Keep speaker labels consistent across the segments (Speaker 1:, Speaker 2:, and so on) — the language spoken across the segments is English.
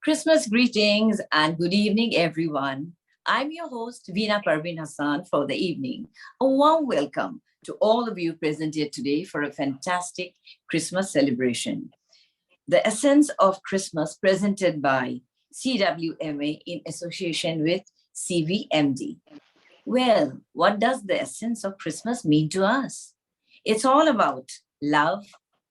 Speaker 1: Christmas greetings and good evening, everyone. I'm your host, Veena Hasan, for the evening. A warm welcome to all of you present here today for a fantastic Christmas celebration. The essence of Christmas presented by CWMA in association with CVMD. Well, what does the essence of Christmas mean to us? It's all about love,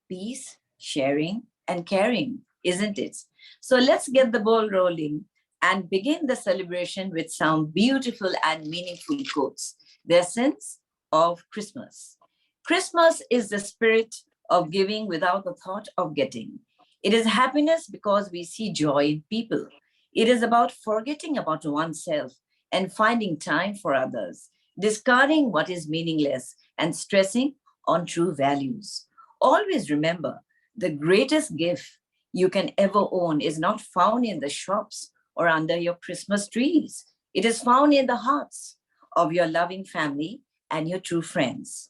Speaker 1: peace, sharing, and caring, isn't it? So let's get the ball rolling and begin the celebration with some beautiful and meaningful quotes. The essence of Christmas. Christmas is the spirit of giving without the thought of getting. It is happiness because we see joy in people. It is about forgetting about oneself and finding time for others, discarding what is meaningless and stressing on true values. Always remember the greatest gift you can ever own is not found in the shops or under your Christmas trees. It is found in the hearts of your loving family and your true friends.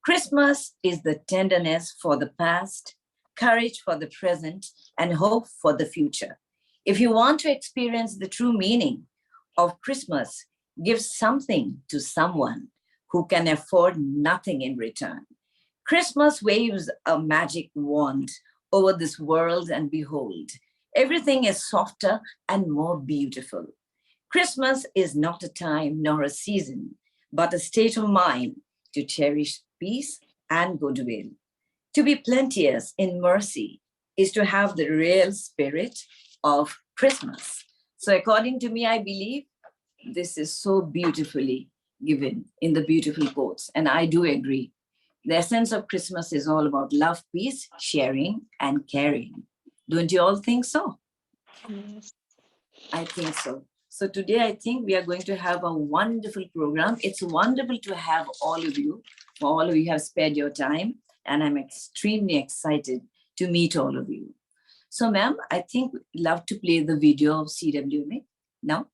Speaker 1: Christmas is the tenderness for the past, courage for the present, and hope for the future. If you want to experience the true meaning of Christmas, give something to someone who can afford nothing in return. Christmas waves a magic wand over this world, and behold, everything is softer and more beautiful. Christmas is not a time nor a season, but a state of mind to cherish peace and goodwill. To be plenteous in mercy is to have the real spirit of Christmas. So, according to me, I believe this is so beautifully given in the beautiful quotes, and I do agree. The essence of Christmas is all about love, peace, sharing, and caring. Don't you all think so?
Speaker 2: Yes.
Speaker 1: I think so. So today, I think we are going to have a wonderful program. It's wonderful to have all of you. All of you have spared your time, and I'm extremely excited to meet all of you. So, ma'am, I think we'd love to play the video of CWMA now.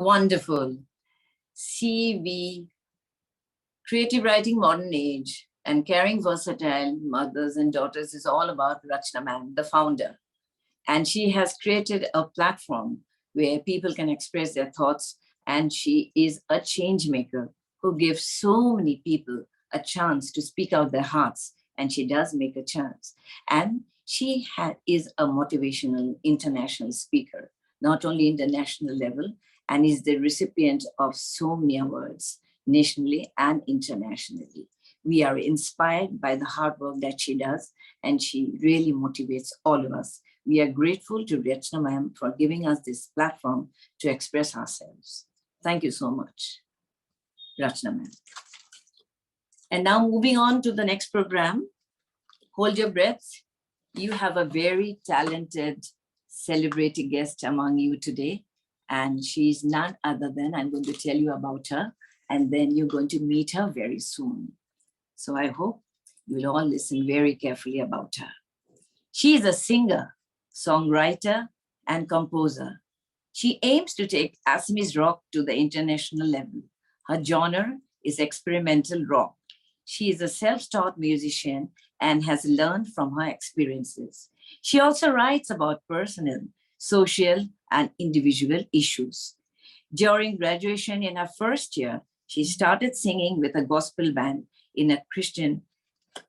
Speaker 1: Wonderful. CV, creative writing, modern age, and caring versatile mothers and daughters is all about Rachna ma'am, the founder. And she has created a platform where people can express their thoughts. And she is a change maker who gives so many people a chance to speak out their hearts. And she does make a chance. And she is a motivational international speaker, not only international level, and is the recipient of so many awards nationally and internationally. We are inspired by the hard work that she does, and she really motivates all of us. We are grateful to Rachna ma'am for giving us this platform to express ourselves. Thank you so much, Rachna ma'am. And now moving on to the next program, hold your breath. You have a very talented celebrity guest among you today, and she's none other than, I'm going to tell you about her, and then you're going to meet her very soon. So I hope you'll all listen very carefully about her. She is a singer, songwriter, and composer. She aims to take Assamese rock to the international level. Her genre is experimental rock. She is a self-taught musician and has learned from her experiences. She also writes about personal, social, and individual issues. During graduation in her first year, she started singing with a gospel band in a Christian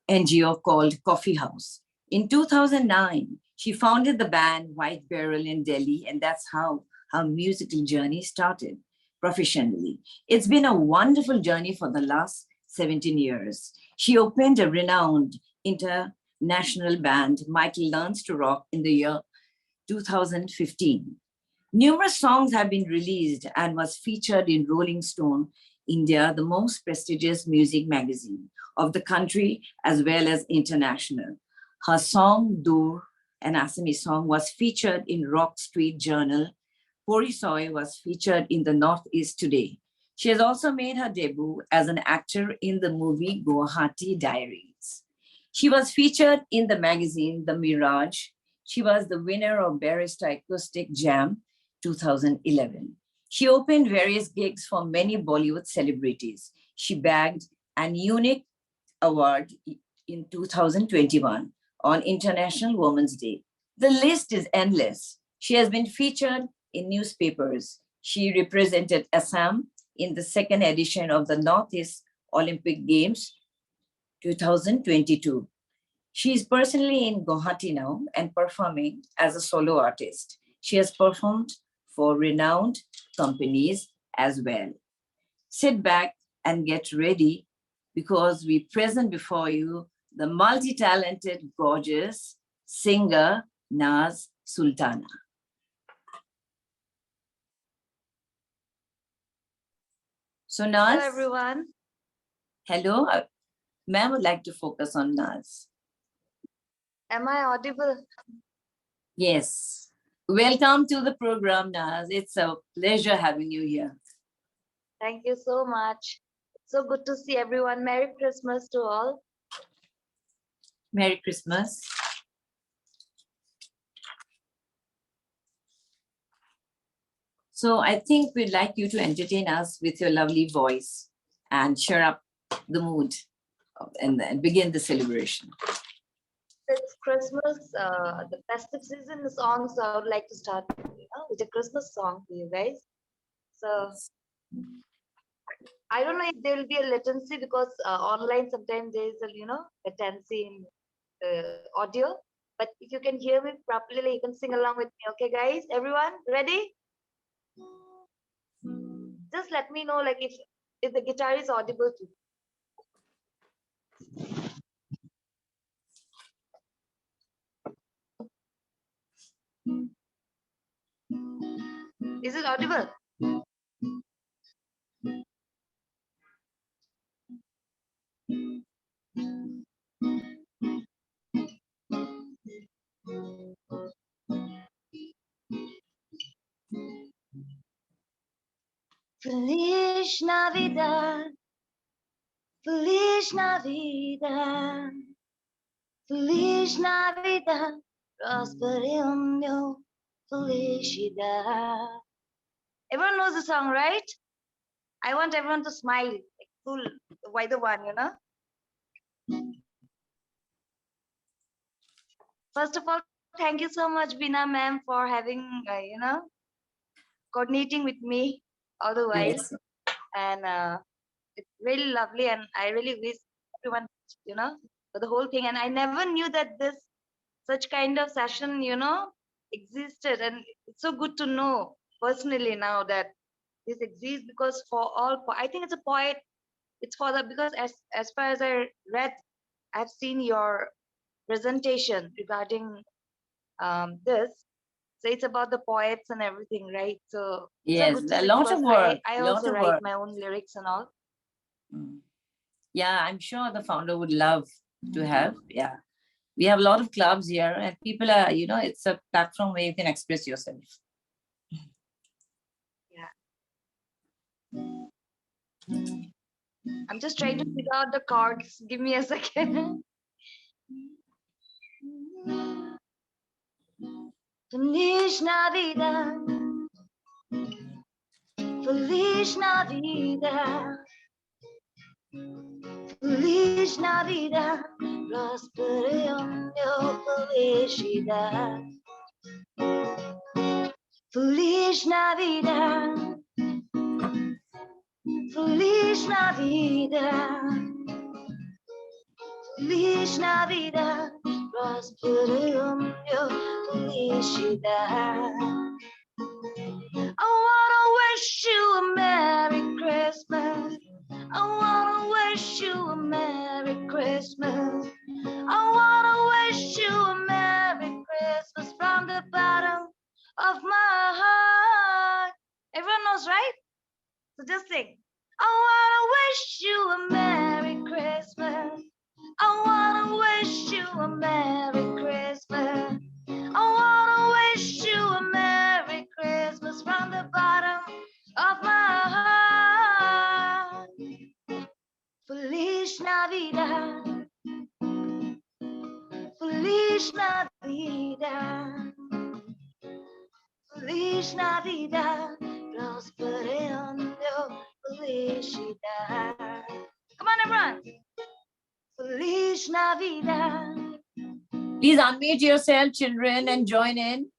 Speaker 1: NGO called Coffee House. In 2009, she founded the band White Barrel in Delhi, and that's how her musical journey started professionally. It's been a wonderful journey for the last 17 years. She opened a renowned international band, Michael Learns to Rock, in the year 2015. Numerous songs have been released and was featured in Rolling Stone India, the most prestigious music magazine of the country as well as international. Her song, Dur, an Assamese song, was featured in Rock Street Journal. Pori Soy was featured in the Northeast Today. She has also made her debut as an actor in the movie Guwahati Diaries. She was featured in the magazine The Mirage. She was the winner of Barista Acoustic Jam 2011. She opened various gigs for many Bollywood celebrities. She bagged an unique award in 2021 on International Women's Day. The list is endless. She has been featured in newspapers. She represented Assam in the second edition of the Northeast Olympic Games 2022. She is personally in Guwahati now and performing as a solo artist. She has performed for renowned companies as well. Sit back and get ready because we present before you the multi-talented, gorgeous singer, Naaz Sultana. So Naaz.
Speaker 2: Hello, everyone.
Speaker 1: Hello. Ma'am would like to focus on Naaz.
Speaker 2: Am I audible?
Speaker 1: Yes. Welcome to the program, Naaz. It's a pleasure having you here.
Speaker 2: Thank you so much. So good to see everyone. Merry Christmas to all.
Speaker 1: Merry Christmas. So I think we'd like you to entertain us with your lovely voice and cheer up the mood and then begin the celebration.
Speaker 2: It's Christmas, the festive season song, so I would like to start with a Christmas song for you guys. So I don't know if there will be a latency because online sometimes there is a latency in the audio. But if you can hear me properly, you can sing along with me. Okay, guys, everyone, ready? Just let me know, like if the guitar is audible to you. Is it audible? Feliz Navidad, Feliz Navidad, Feliz Navidad, prosper año, felicidad. Everyone knows the song, right? I want everyone to smile, like full, why the one, you know? First of all, thank you so much, Veena ma'am, for having, coordinating with me all the while.
Speaker 1: Yes.
Speaker 2: And it's really lovely. And I really wish everyone, you know, for the whole thing. And I never knew that this such kind of session, you know, existed. And it's so good to know personally now that this exists, because for all, I think it's a poet. It's for the, because as far as I read, I've seen your presentation regarding this. So it's about the poets and everything, right? So it's so
Speaker 1: Yes,
Speaker 2: good to
Speaker 1: a
Speaker 2: see,
Speaker 1: lot of
Speaker 2: because
Speaker 1: work,
Speaker 2: I
Speaker 1: lot
Speaker 2: also
Speaker 1: of
Speaker 2: write
Speaker 1: work.
Speaker 2: my own lyrics and all.
Speaker 1: Mm. Yeah, I'm sure the founder would love to have. Yeah. We have a lot of clubs here, and people are, it's a platform where you can express yourself.
Speaker 2: Yeah. I'm just trying to figure out the chords. Give me a second. Feliz Navidad. Feliz Navidad. Feliz Navidad. Prospere año felicidad. Feliz Navidad. Feliz Navidad. Feliz Navidad. Prospere año felicidad. I wanna wish you a Merry Christmas. I wanna wish you a Merry Christmas. I wanna wish you a Merry Christmas from the bottom of my heart. Everyone knows, right? So just sing. I wanna wish you a Merry Christmas. I wanna wish you a Merry Christmas. I wanna wish you a Merry Christmas from the bottom of my heart. Feliz Navidad. Feliz Navidad. Feliz Navidad. Prospere año felicidad. Come on, everyone. Feliz Navidad.
Speaker 1: Please unmute yourself, children, and join in.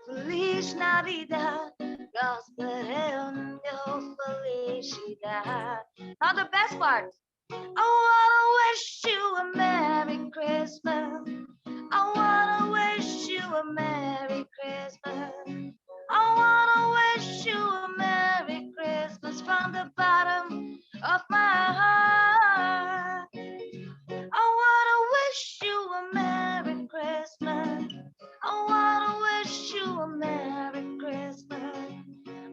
Speaker 2: Feliz Navidad, prospere año felicidad. Now the best part. I wanna wish you a Merry Christmas. I wanna wish you a Merry Christmas. I wanna wish you a Merry Christmas from the bottom of my heart. I wanna wish you a Merry Christmas. I wanna wish you a Merry Christmas.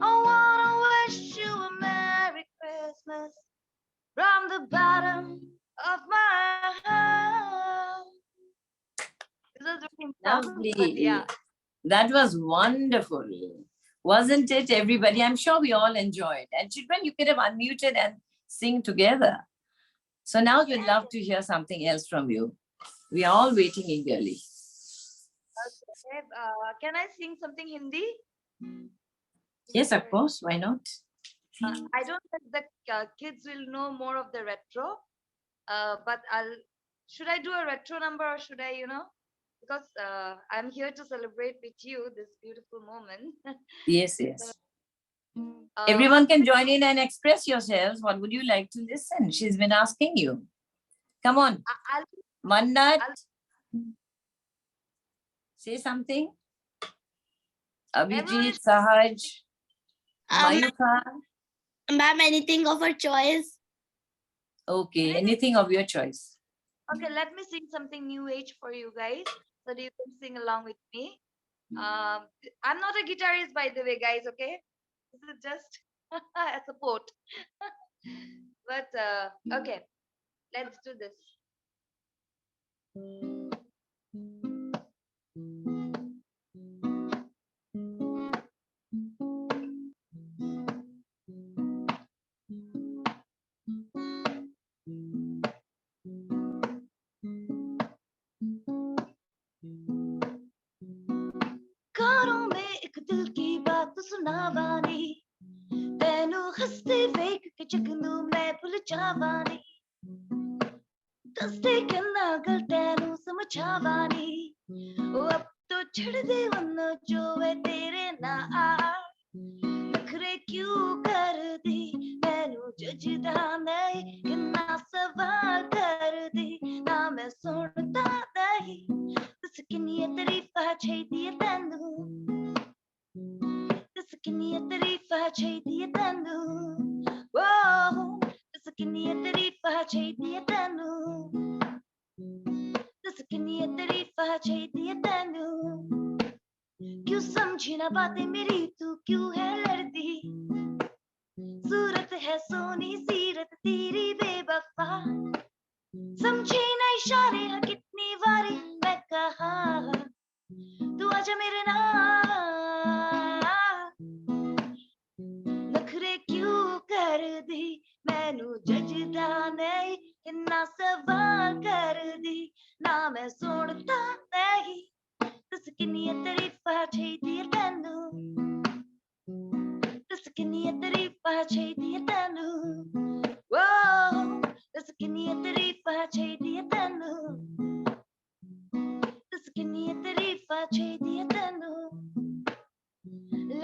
Speaker 2: I wanna wish you a Merry Christmas from the bottom of my heart. This is very important, but
Speaker 1: Lovely.
Speaker 2: yeah.
Speaker 1: That was wonderful. Wasn't it, everybody? I'm sure we all enjoyed. And children, you could have unmuted and sing together. So now we'd love to hear something else from you. We are all waiting eagerly.
Speaker 2: Okay. Can I sing something Hindi?
Speaker 1: Yes, of course. Why not?
Speaker 2: I don't think the kids will know more of the retro, but should I do a retro number, or should I, because I'm here to celebrate with you this beautiful moment.
Speaker 1: Yes, yes.
Speaker 2: Uh,
Speaker 1: Everyone can join in and express yourselves. What would you like to listen? She's been asking you. Come on. Mannat. Say something. Abhijit, Sahaj, Mayuka.
Speaker 3: Ma'am, anything of her choice.
Speaker 1: Okay, anything of your choice.
Speaker 2: Okay, let me sing something new age for you guys, so that you can sing along with me. I'm not a guitarist, by the way, guys. Okay, this is just a support. But okay, let's do this. घरों में एक ਸੁਣਾਵਾਨੀ ਤੈਨੂੰ ਹੱਸਦੇ ਵੇਖ ਕੇ ਜਗਨੂੰ ਮੈਂ ਭੁੱਲ ਜਾਵਾਨੀ ਦੱਸਦੇ ਕਿੰਨਾ ਗਲ ਤੈਨੂੰ ਸਮਝਾਵਾਨੀ ਉਹ ਅਬ ਤੋਂ ਛੱਡਦੇ ਵੰਨ ਜੋ ਵੇ ਤੇਰੇ ਨਾਲ ਨਖਰੇ ਕਿਉਂ ਕਰਦੀ ਮੈਨੂੰ ਜੱਜਦਾ ਨਹੀਂ ਕਿੰਨਾ ਸਵਾਲ ਕਰਦੀ ਨਾ ਮੈਂ ਸੁਣਦਾ ਨਹੀਂ ਦੱਸ ਕਿੰਨੀਆਂ ਤਾਰੀਫਾਂ ਚਾਹੀਦੀਆਂ ਤੈਨੂੰ ਦੱਸ ਕਿੰਨੀਆਂ ਤਾਰੀਫਾਂ ਚਾਹੀਦੀਆਂ ਤੈਨੂੰ ਦੱਸ ਕਿੰਨੀਆਂ ਤਾਰੀਫਾਂ ਚਾਹੀਦੀਆਂ ਤੈਨੂੰ ਦੱਸ ਕਿੰਨੀਆਂ ਤਾਰੀਫਾਂ ਚਾਹੀਦੀਆਂ ਤੈਨੂੰ क्यों समझी ना बातें मेरी तू क्यों है लड़ती सूरत है सोनी सीरत तेरी बेवफा समझे ना इशारे हाँ कितनी बारी मैं कहा तू आजा मेरे नाल नखरे क्यों कर दी मैनू जजदा नहीं किन्ना सवाल कर दी ना मैं सुनता नहीं ਦੱਸ ਕਿੰਨੀਆਂ ਤਾਰੀਫਾਂ ਚਾਹੀਦੀਆਂ ਤੈਨੂੰ ਦੱਸ ਕਿੰਨੀਆਂ ਤਾਰੀਫਾਂ ਚਾਹੀਦੀਆਂ ਤੈਨੂੰ ਦੱਸ ਕਿੰਨੀਆਂ ਤਾਰੀਫਾਂ ਚਾਹੀਦੀਆਂ ਤੈਨੂੰ ਦੱਸ ਕਿੰਨੀਆਂ ਤਾਰੀਫਾਂ ਚਾਹੀਦੀਆਂ ਤੈਨੂੰ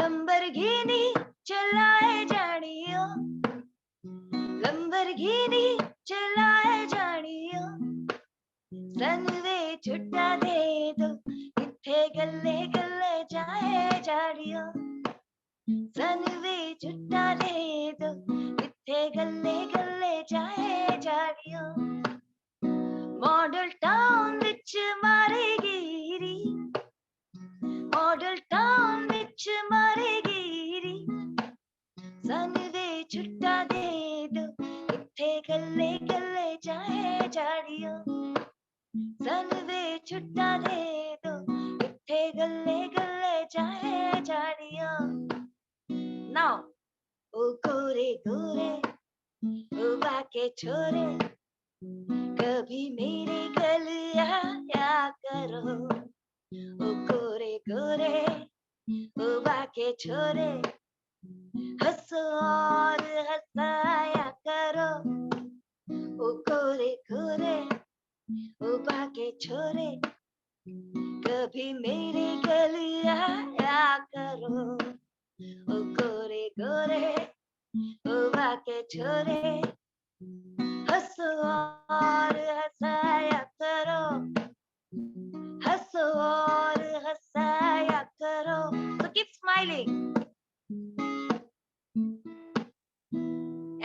Speaker 2: ਲੰਬਰਗਿਨੀ ਚਲਾਏ ਜਾਣੀਓ ਲੰਬਰਗਿਨੀ ਚਲਾਏ ਜਾਣੀਓ ਸਾਨੂੰ ਵੇ ਛੁੱਟਾ ਦੇ ਦੋ गले गले जाए जाड़ियो सन वे छुट्टा दे दो इत्थे गले गले जाए जाड़ियो मॉडल टाउन विच मारे गिरी मॉडल टाउन विच मारे गिरी सन वे छुट्टा दे दो इत्थे गले गले जाए जाड़ियो सन वे छुट्टा दे दो गले गले जाए जाड़ियो now ओ गोरे गोरे ओ बाके छोरे कभी मेरे गले आया करो ओ गोरे गोरे ओ बाके छोरे हंसो और हंसाया करो ओ गोरे गोरे ओ बाके छोरे कभी मेरे गले आया करो ओ गोरे गोरे ओ बाके छोरे हंसो और हंसाया करो हंसो और हंसाया करो so keep smiling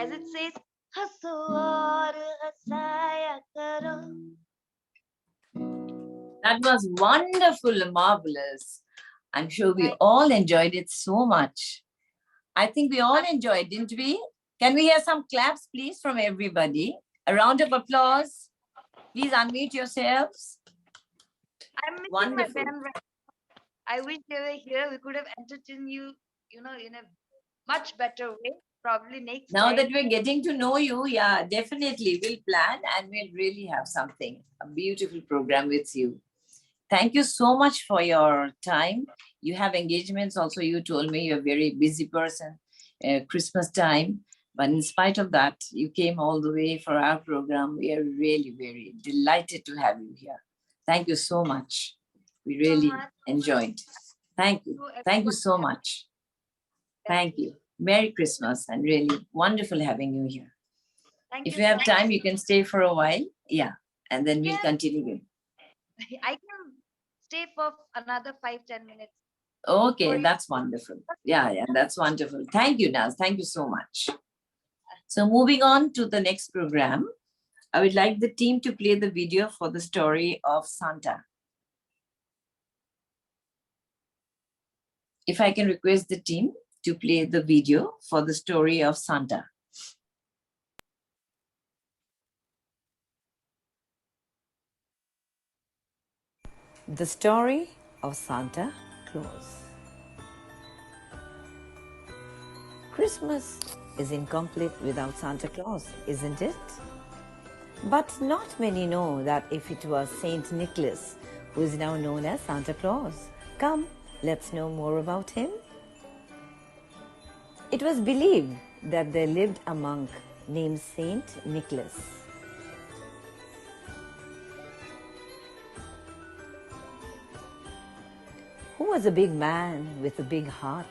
Speaker 2: as it says हंसो और हंसाया करो.
Speaker 1: That was wonderful, marvelous. I'm sure we all enjoyed it so much. I think we all enjoyed, didn't we? Can we hear some claps, please, from everybody? A round of applause. Please unmute yourselves.
Speaker 2: I'm missing
Speaker 1: Wonderful.
Speaker 2: my band. I wish they were here. We could have entertained you, in a much better way. Probably next
Speaker 1: Now
Speaker 2: time.
Speaker 1: that we're getting to know you, yeah, definitely we'll plan and we'll really have something, a beautiful program with you. Thank you so much for your time. You have engagements also. You told me you're a very busy person, Christmas time. But in spite of that, you came all the way for our program. We are really very delighted to have you here. Thank you so much. We really enjoyed. Thank you. Thank you so much. Thank you. Merry Christmas and really wonderful having you here. If you have time, you can stay for a while. Yeah. And then we'll continue.
Speaker 2: I can stay for another 5-10 minutes.
Speaker 1: Okay, that's wonderful. Yeah, that's wonderful. Thank you, Naaz. Thank you so much. So moving on to the next program, I would like the team to play the video for the story of Santa. If I can request the team to play the video for the story of Santa. The story of Santa Claus. Christmas is incomplete without Santa Claus, isn't it? But not many know that if it was Saint Nicholas who is now known as Santa Claus. Come, let's know more about him.
Speaker 4: It was believed that there lived a monk named Saint Nicholas. Who was a big man with a big heart.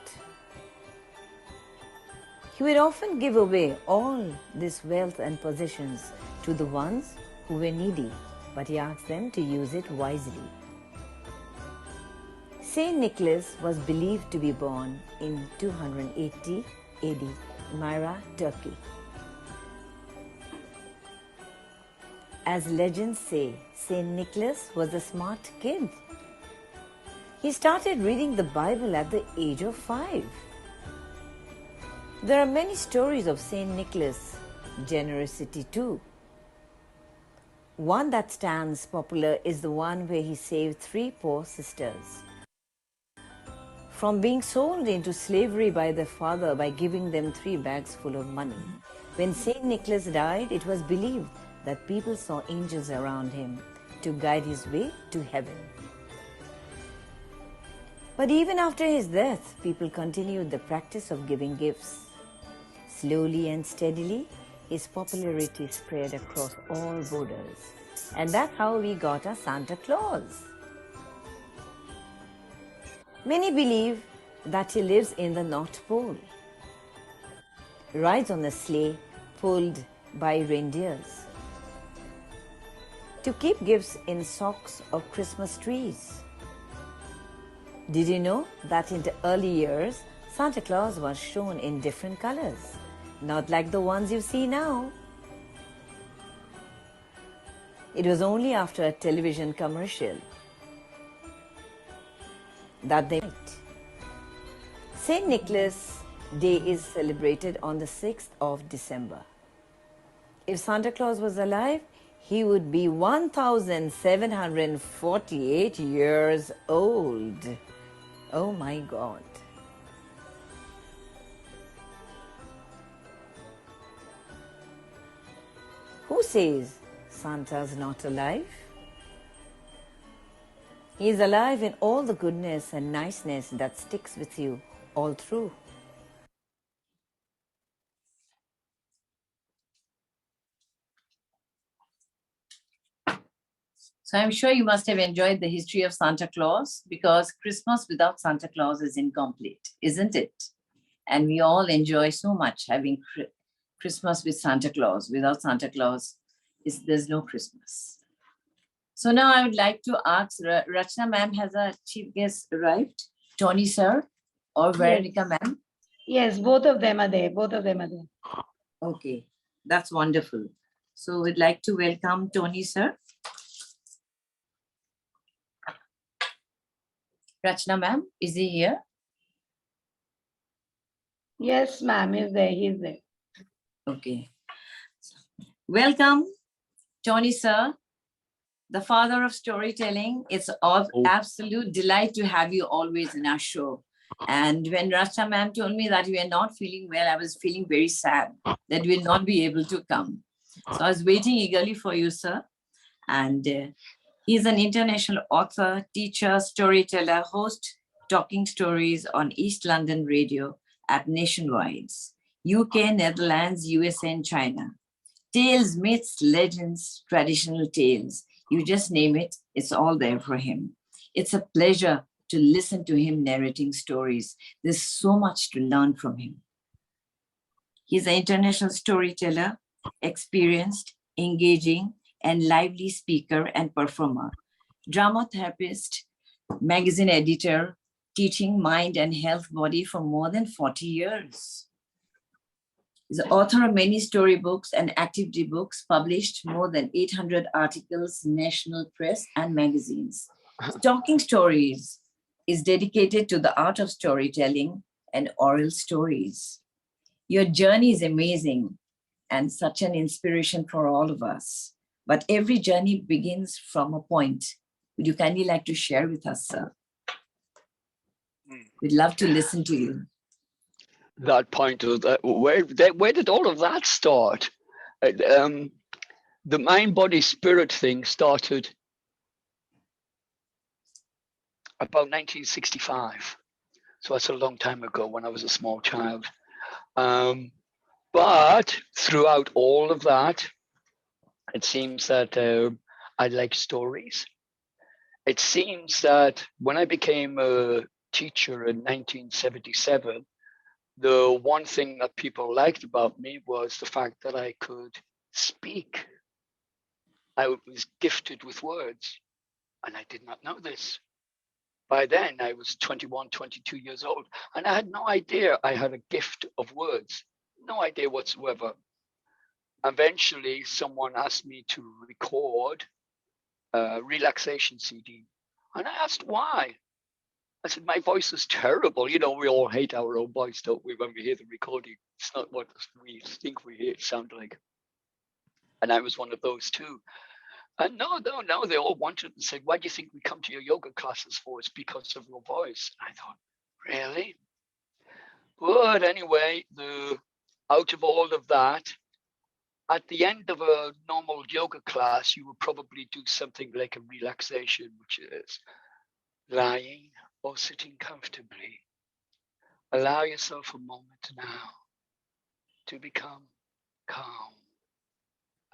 Speaker 4: He would often give away all this wealth and possessions to the ones who were needy, but he asked them to use it wisely. Saint Nicholas was believed to be born in 280 AD, Myra, Turkey. As legends say, Saint Nicholas was a smart kid. He started reading the Bible at the age of 5. There are many stories of Saint Nicholas' generosity too. One that stands popular is the one where he saved 3 poor sisters from being sold into slavery by their father by giving them 3 bags full of money. When Saint Nicholas died, it was believed that people saw angels around him to guide his way to heaven. But even after his death, people continued the practice of giving gifts. Slowly and steadily, his popularity spread across all borders. And that's how we got our Santa Claus. Many believe that he lives in the North Pole, rides on a sleigh pulled by reindeers, to keep gifts in socks or Christmas trees. Did you know that in the early years, Santa Claus was shown in different colors, not like the ones you see now? It was only after a television commercial that they met. Saint Nicholas Day is celebrated on the 6th of December. If Santa Claus was alive, he would be 1,748 years old. Oh my God. Who says Santa's not alive? He is alive in all the goodness and niceness that sticks with you all through.
Speaker 1: So I'm sure you must have enjoyed the history of Santa Claus, because Christmas without Santa Claus is incomplete, isn't it? And we all enjoy so much having Christmas with Santa Claus. Without Santa Claus, there's no Christmas. So now I would like to ask, Rachna ma'am, has a chief guest arrived? Tony sir or Veronica ma'am?
Speaker 5: Yes, both of them are there. Both of them are there.
Speaker 1: Okay, that's wonderful. So we'd like to welcome Tony sir. Rachna ma'am, is he here?
Speaker 5: Yes, ma'am, he's there. He's there.
Speaker 1: Okay. Welcome, Tony sir, the father of storytelling. It's an absolute delight to have you always in our show. And when Rachna ma'am told me that we are not feeling well, I was feeling very sad that we'll not be able to come. So I was waiting eagerly for you, sir. And he's an international author, teacher, storyteller, host, talking stories on East London Radio at Nationwide's, UK, Netherlands, USA, and China. Tales, myths, legends, traditional tales. You just name it, it's all there for him. It's a pleasure to listen to him narrating stories. There's so much to learn from him. He's an international storyteller, experienced, engaging, and lively speaker and performer, drama therapist, magazine editor, teaching mind and health body for more than 40 years. He's the author of many storybooks and activity books, published more than 800 articles, national press and magazines. Talking Stories is dedicated to the art of storytelling and oral stories. Your journey is amazing and such an inspiration for all of us. But every journey begins from a point. Would you kindly like to share with us, sir? We'd love to listen to you.
Speaker 6: That point of that, where did all of that start? The mind, body, spirit thing started about 1965. So that's a long time ago when I was a small child. But throughout all of that, it seems that I like stories. It seems that when I became a teacher in 1977, the one thing that people liked about me was the fact that I could speak. I was gifted with words, and I did not know this. By then, I was 21, 22 years old, and I had no idea I had a gift of words, no idea whatsoever. Eventually, someone asked me to record a relaxation CD, and I asked why. I said, my voice is terrible. You know, we all hate our own voice, don't we, when we hear the recording? It's not what we think we hear it sound like. And I was one of those too. And no, they all wanted and said, why do you think we come to your yoga classes for? It's because of your voice. And I thought, really? But anyway, out of all of that, at the end of a normal yoga class, you would probably do something like a relaxation, which is lying or sitting comfortably. Allow yourself a moment now to become calm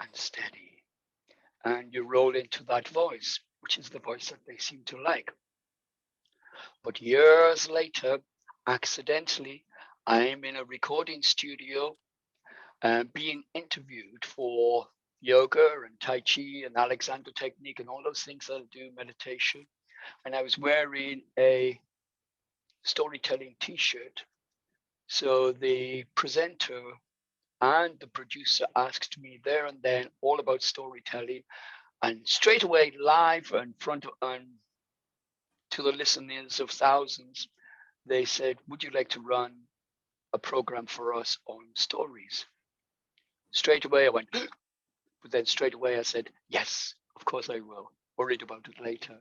Speaker 6: and steady. And you roll into that voice, which is the voice that they seem to like. But years later, accidentally, I'm in a recording studio being interviewed for yoga and Tai Chi and Alexander technique and all those things that I do, meditation. And I was wearing a storytelling t-shirt. So the presenter and the producer asked me there and then all about storytelling, and straight away live in front of and to the listeners of thousands, they said, would you like to run a program for us on stories? Straight away I went, but then straight away I said, yes, of course I will. Worried about it later.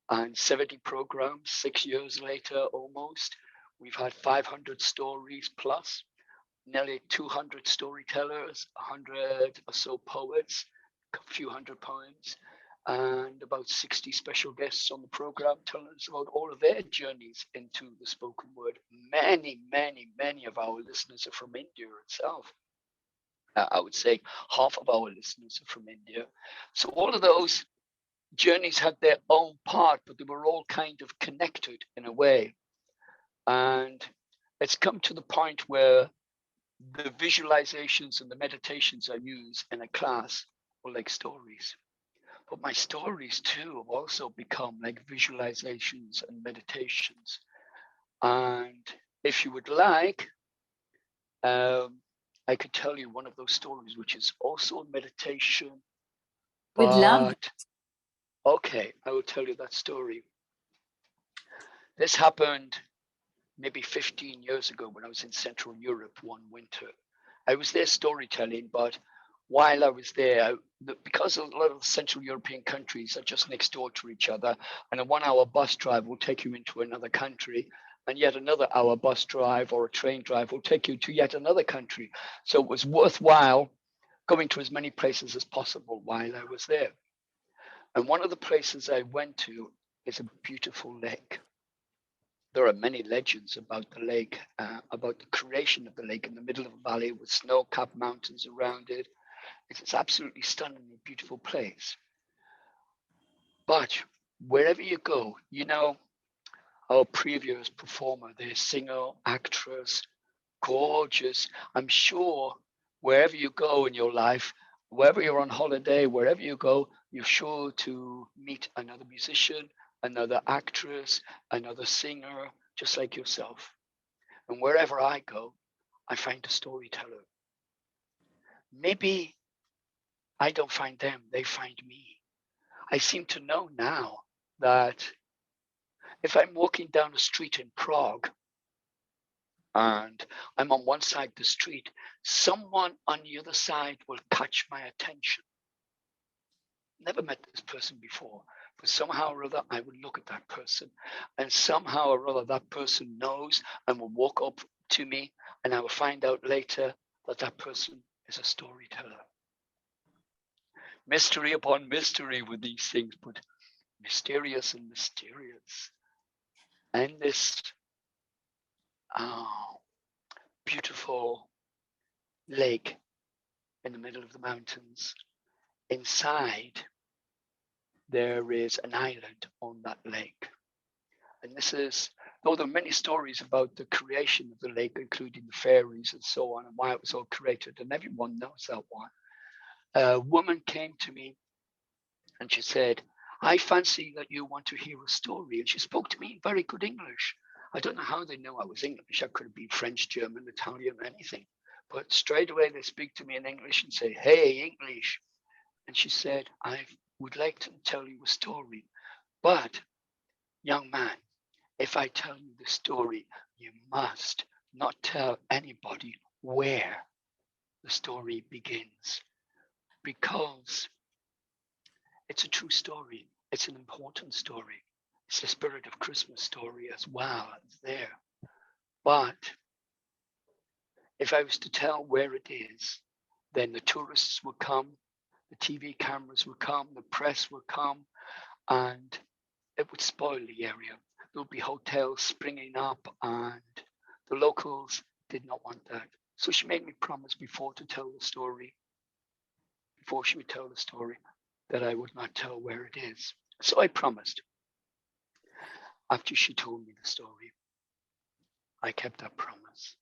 Speaker 6: And 70 programs, 6 years later almost, we've had 500 stories plus, nearly 200 storytellers, 100 or so poets, a few hundred poems, and about 60 special guests on the program telling us about all of their journeys into the spoken word. Many of our listeners are from India itself. I would say half of our listeners are from India. So all of those journeys had their own part, but they were all kind of connected in a way. And it's come to the point where the visualizations and the meditations I use in a class are like stories. But my stories too have also become like visualizations and meditations. And if you would like, I could tell you one of those stories, which is also a meditation.
Speaker 1: We'd love
Speaker 6: But okay, I will tell you that story. This happened maybe 15 years ago when I was in Central Europe one winter. I was there storytelling, but while I was there, because a lot of Central European countries are just next door to each other, and a 1 hour bus drive will take you into another country, and yet another hour bus drive or a train drive will take you to yet another country. So it was worthwhile going to as many places as possible while I was there. And one of the places I went to is a beautiful lake. There are many legends about the lake, about the creation of the lake in the middle of a valley with snow-capped mountains around it. It's absolutely stunningly beautiful place. But wherever you go, you know, our previous performer, the singer, actress, gorgeous. I'm sure wherever you go in your life, wherever you're on holiday, wherever you go, you're sure to meet another musician, another actress, another singer, just like yourself. And wherever I go, I find a storyteller. Maybe I don't find them, they find me. I seem to know now that if I'm walking down a street in Prague and I'm on one side of the street, someone on the other side will catch my attention. Never met this person before, but somehow or other I would look at that person, and somehow or other that person knows and will walk up to me, and I will find out later that that person is a storyteller. Mystery upon mystery with these things, but mysterious and mysterious. And this beautiful lake in the middle of the mountains. Inside, there is an island on that lake. And this is, though there are many stories about the creation of the lake, including the fairies and so on, and why it was all created, and everyone knows that one. A woman came to me and she said, I fancy that you want to hear a story. And she spoke to me in very good English. I don't know how they know I was English. I could have been French, German, Italian, anything. But straight away they speak to me in English and say, hey, English. And she said, I would like to tell you a story. But, young man, if I tell you the story, you must not tell anybody where the story begins. Because it's a true story. It's an important story. It's the spirit of Christmas story as well. It's there. But if I was to tell where it is, then the tourists would come, the TV cameras would come, the press would come, and it would spoil the area. There would be hotels springing up, and the locals did not want that. So she made me promise before she would tell the story, that I would not tell where it is. So I promised. After she told me the story, I kept that promise.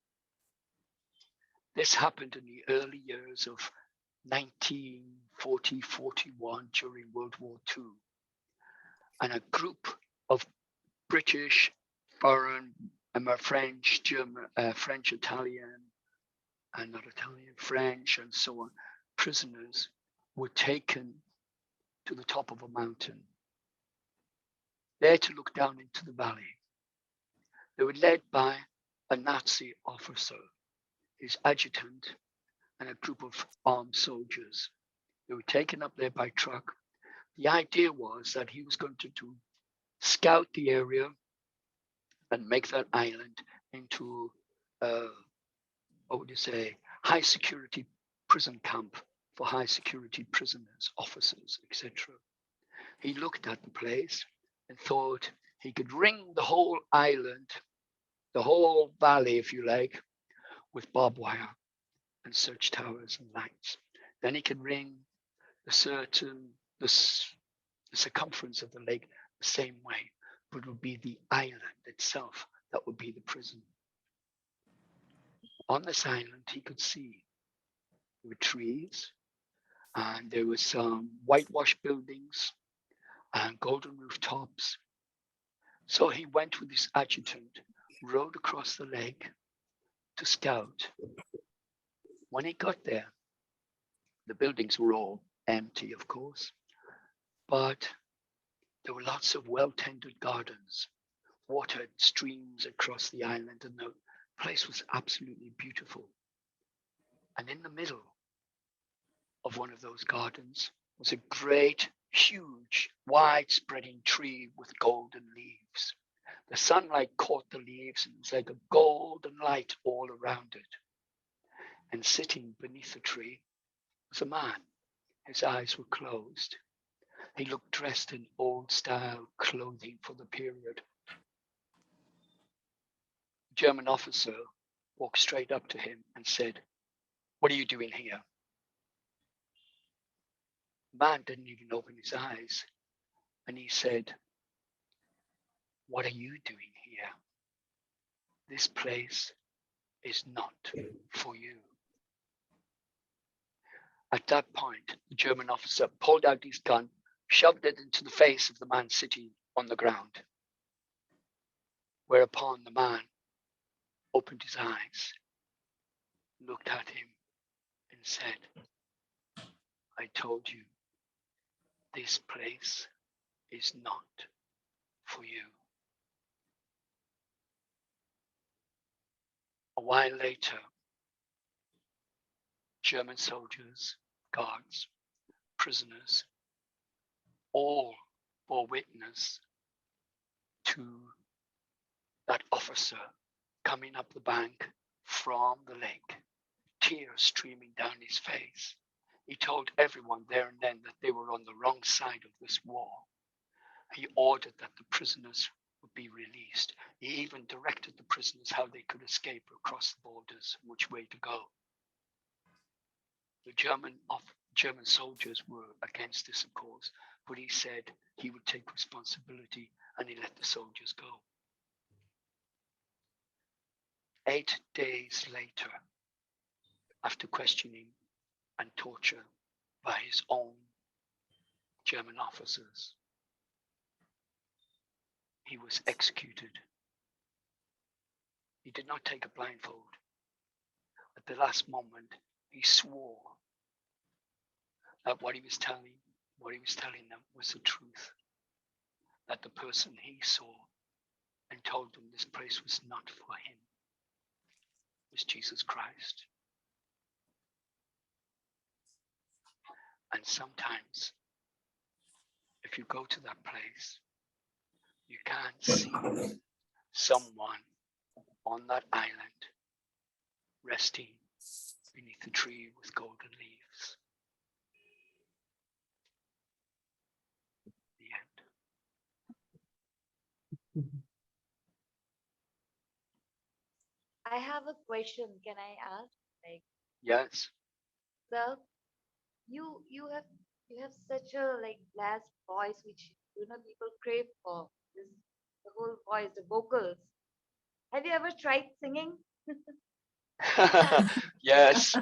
Speaker 6: This happened in the early years of 1940-41 during World War II. And a group of British, foreign, French, German, French, Italian, and not Italian, French, and so on, prisoners were taken to the top of a mountain, there to look down into the valley. They were led by a Nazi officer, his adjutant, and a group of armed soldiers. They were taken up there by truck. The idea was that he was going to scout the area and make that island into high security prison camp for high security prisoners, officers, etc. He looked at the place and thought he could ring the whole island, the whole valley, if you like, with barbed wire and search towers and lights. Then he could ring the circumference of the lake the same way, but it would be the island itself that would be the prison. On this island, he could see there were trees, and there were some whitewashed buildings and golden rooftops. So he went with his adjutant, rowed across the lake to scout. When he got there, the buildings were all empty, of course, but there were lots of well-tended gardens, watered streams across the island, and the place was absolutely beautiful. And in the middle of one of those gardens was a great, huge, wide-spreading tree with golden leaves. The sunlight caught the leaves and it was like a golden light all around it. And sitting beneath the tree was a man. His eyes were closed. He looked dressed in old-style clothing for the period. A German officer walked straight up to him and said, "What are you doing here?" The man didn't even open his eyes. And he said, "What are you doing here? This place is not for you." At that point, the German officer pulled out his gun, shoved it into the face of the man sitting on the ground. Whereupon the man opened his eyes, looked at him, and said, "I told you, this place is not for you." A while later, German soldiers, guards, prisoners, all bore witness to that officer coming up the bank from the lake, tears streaming down his face. He told everyone there and then that they were on the wrong side of this war. He ordered that the prisoners would be released. He even directed the prisoners how they could escape across the borders, which way to go. The German soldiers were against this, of course, but he said he would take responsibility and he let the soldiers go. 8 days later, after questioning and torture by his own German officers, he was executed. He did not take a blindfold. At the last moment, he swore that what he was telling them was the truth. That the person he saw and told them this place was not for him was Jesus Christ. And sometimes, if you go to that place, you can't see someone on that island resting beneath a tree with golden leaves. The end.
Speaker 2: I have a question. Can I ask? Like,
Speaker 6: Yes.
Speaker 2: sir, you have such a like blessed voice, which people crave for. This the whole voice, the vocals. Have you ever tried singing?
Speaker 6: Yes.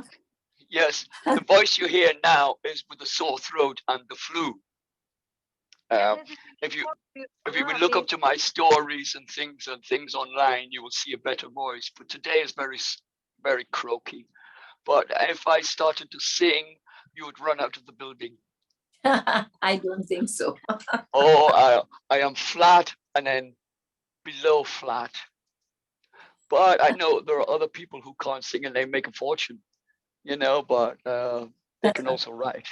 Speaker 6: Yes. The voice you hear now is with the sore throat and the flu.
Speaker 2: Definitely.
Speaker 6: If you
Speaker 2: You
Speaker 6: if you
Speaker 2: know,
Speaker 6: will look up
Speaker 2: amazing.
Speaker 6: to my stories and things online, you will see a better voice. But today is very croaky. But if I started to sing, you would run out of the building.
Speaker 1: I don't think so.
Speaker 6: Oh, I am flat and then below flat. But I know there are other people who can't sing and they make a fortune, but they can also write.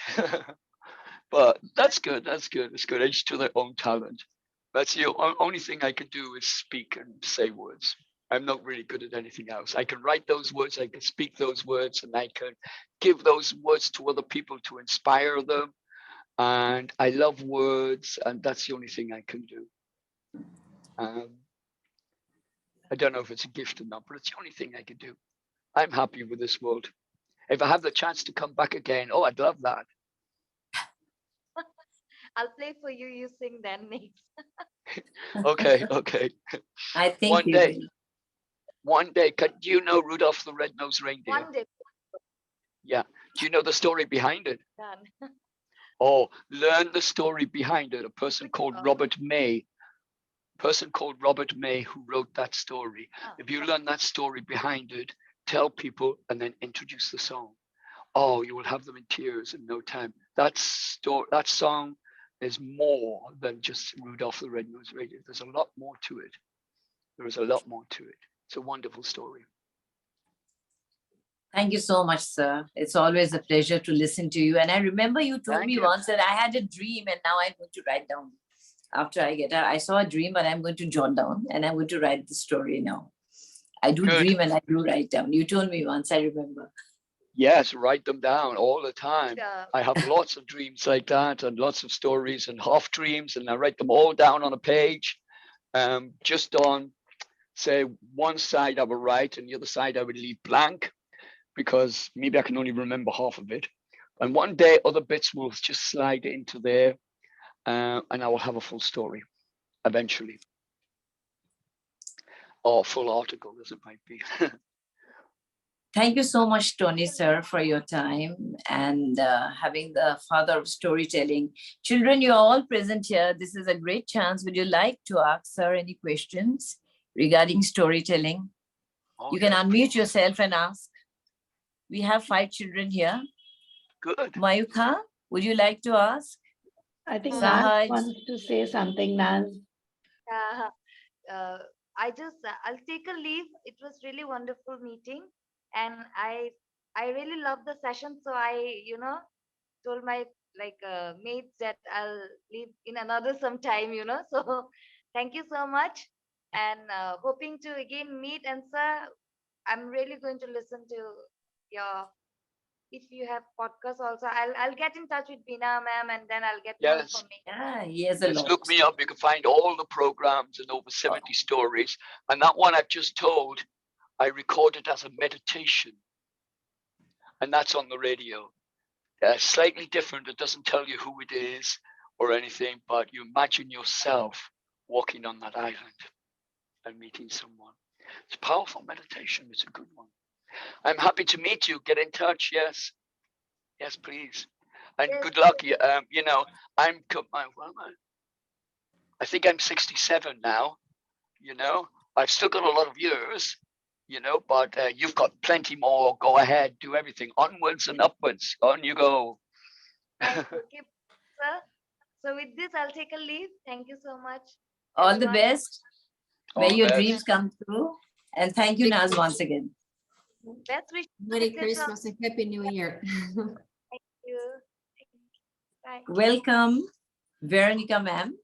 Speaker 6: But that's good. That's good. It's good. Each to their own talent. That's the only thing I can do is speak and say words. I'm not really good at anything else. I can write those words, I can speak those words, and I can give those words to other people to inspire them. And I love words, and that's the only thing I can do. I don't know if it's a gift or not, but it's the only thing I can do. I'm happy with this world. If I have the chance to come back again, oh, I'd love that.
Speaker 2: I'll play for you. You sing then next.
Speaker 6: Okay, okay.
Speaker 1: I think
Speaker 6: One
Speaker 1: you
Speaker 6: day,
Speaker 1: will.
Speaker 6: one day, do you know Rudolph the Red-Nosed Reindeer?
Speaker 2: One day
Speaker 6: Yeah. Do you know the story behind it?
Speaker 2: done.
Speaker 6: Oh, learn the story behind it. A person called Robert May. Who wrote that story. If you learn that story behind it, tell people and then introduce the song. Oh, you will have them in tears in no time. That song is more than just Rudolph the Red-Nosed Reindeer. There's a lot more to it. There is a lot more to it. It's a wonderful story.
Speaker 1: Thank you so much, sir. It's always a pleasure to listen to you. And I remember you told
Speaker 6: Thank
Speaker 1: me
Speaker 6: you.
Speaker 1: once that I had a dream and now I'm going to write down. After I get out, I saw a dream and I'm going to jot down and I'm going to write the story now. I do
Speaker 6: Good.
Speaker 1: dream and I do write down. You told me once, I remember.
Speaker 6: Yes, write them down all the time.
Speaker 2: Yeah.
Speaker 6: I have lots of dreams like that and lots of stories and half dreams, and I write them all down on a page. Just on, say, one side I would write and the other side I would leave blank because maybe I can only remember half of it. And one day other bits will just slide into there, and I will have a full story eventually. Or full article, as it might be.
Speaker 1: Thank you so much, Tony, sir, for your time and having the father of storytelling. Children, you're all present here. This is a great chance. Would you like to ask sir any questions regarding storytelling?
Speaker 6: Oh,
Speaker 1: You can
Speaker 6: yes,
Speaker 1: unmute
Speaker 6: please.
Speaker 1: yourself and ask. We have 5 children here.
Speaker 6: Good.
Speaker 1: Mayuka, would you like to ask?
Speaker 5: I think
Speaker 1: Sahaj.
Speaker 5: Naz wants to say something, Naz.
Speaker 2: Yeah. I'll take a leave. It was really wonderful meeting, and I really love the session. So I told my mates that I'll leave in another some time. So thank you so much, and hoping to again meet. And sir, I'm really going to listen to your if you have podcasts also, I'll get in touch with Veena ma'am, and then I'll get more
Speaker 6: Yes.
Speaker 2: information.
Speaker 1: Yeah, he has a
Speaker 6: Just
Speaker 1: lot.
Speaker 6: look me up. You can find all the programs and over 70 stories. And that one I've just told, I recorded as a meditation. And that's on the radio. Slightly different. It doesn't tell you who it is or anything, but you imagine yourself walking on that island and meeting someone. It's a powerful meditation. It's a good one. I'm happy to meet you. Get in touch. Yes. Yes, please. And
Speaker 2: Yes,
Speaker 6: good luck. You know, I think I'm 67 now. You know, I've still got a lot of years, you know, but you've got plenty more. Go ahead, do everything. Onwards and upwards. On you go.
Speaker 2: thank you. Keep, sir. So with this, I'll take a leave. Thank you so much,
Speaker 1: All the
Speaker 2: everyone.
Speaker 1: best.
Speaker 6: All
Speaker 1: May
Speaker 6: the
Speaker 1: your
Speaker 6: best.
Speaker 1: dreams come true. And thank you, Naz, once again.
Speaker 2: Best wishes.
Speaker 7: Merry Christmas and Happy New Year.
Speaker 2: Thank you. Bye.
Speaker 1: Welcome, Veronica ma'am,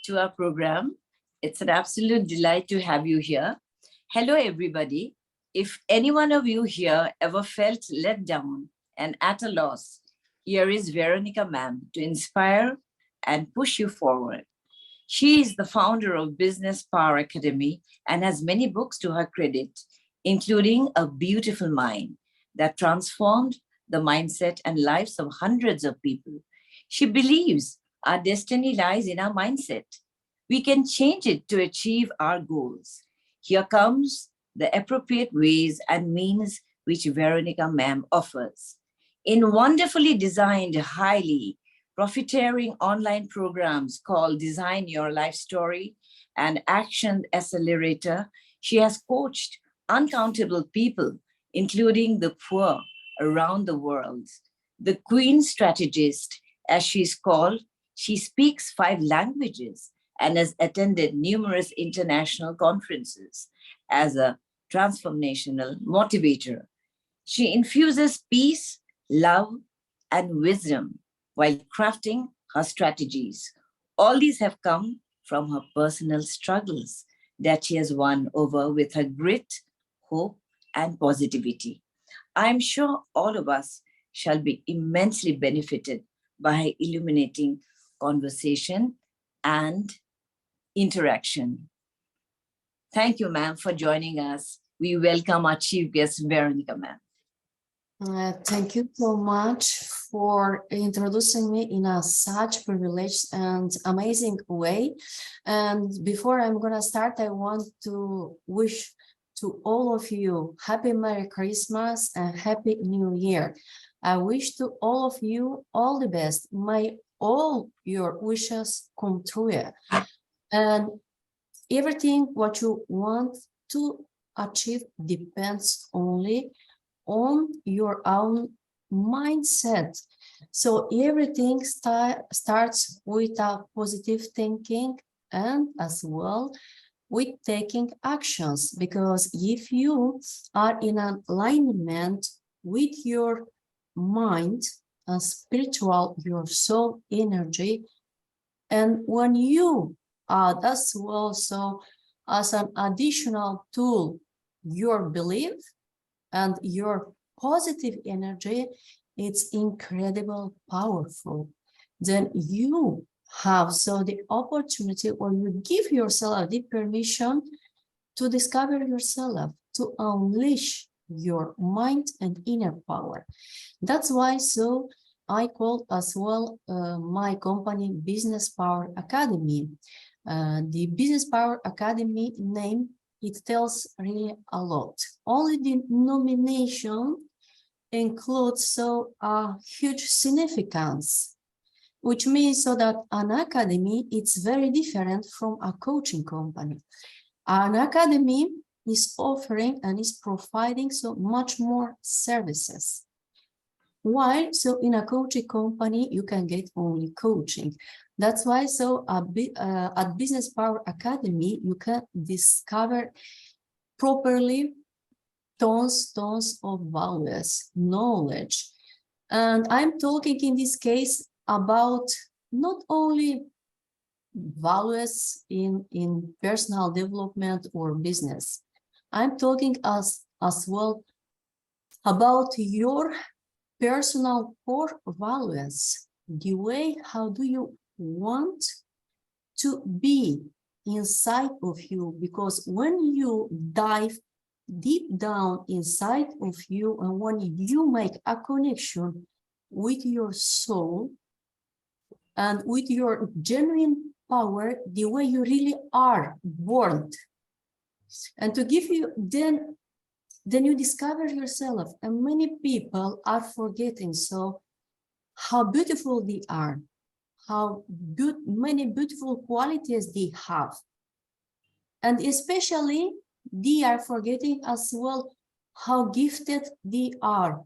Speaker 1: to our program. It's an absolute delight to have you here. Hello, everybody. If any one of you here ever felt let down and at a loss, here is Veronica ma'am to inspire and push you forward. She is the founder of Business Power Academy and has many books to her credit, including A Beautiful Mind that transformed the mindset and lives of hundreds of people. She believes our destiny lies in our mindset. We can change it to achieve our goals. Here comes the appropriate ways and means which Veronica ma'am offers. In wonderfully designed, highly profiteering online programs called Design Your Life Story and Action Accelerator, she has coached uncountable people, including the poor around the world. The Queen Strategist, as she's called, she speaks 5 languages and has attended numerous international conferences as a transformational motivator. She infuses peace, love, and wisdom while crafting her strategies. All these have come from her personal struggles that she has won over with her grit, hope, and positivity. I'm sure all of us shall be immensely benefited by illuminating conversation and interaction. Thank you, ma'am, for joining us. We welcome our chief guest, Veronica, ma'am.
Speaker 7: Thank you so much for introducing me in a such privileged and amazing way. And before I'm gonna start, I want to wish to all of you Happy Merry Christmas and Happy New Year. I wish to all of you all the best. May all your wishes come true. And everything what you want to achieve depends only on your own mindset. So everything starts with a positive thinking and as well with taking actions, because if you are in alignment with your mind and spiritual, your soul energy, and when you add as well, so as an additional tool, your belief and your positive energy, it's incredible powerful. Then you have so the opportunity, or you give yourself the permission to discover yourself, to unleash your mind and inner power. That's why so I call as well my company Business Power Academy. The Business Power Academy name, it tells really a lot. Only the nomination includes so a huge significance, which means so that an academy, it's very different from a coaching company. An academy is offering and is providing so much more services. While so in a coaching company, you can get only coaching. That's why so at Business Power Academy, you can discover properly tons of values, knowledge. And I'm talking in this case about not only values in personal development or business. I'm talking as well about your personal core values, the way how do you want to be inside of you, because when you dive deep down inside of you and when you make a connection with your soul and with your genuine power, the way you really are born, and to give you, then you discover yourself, and many people are forgetting so how beautiful they are, how good, many beautiful qualities they have. And especially, they are forgetting as well how gifted they are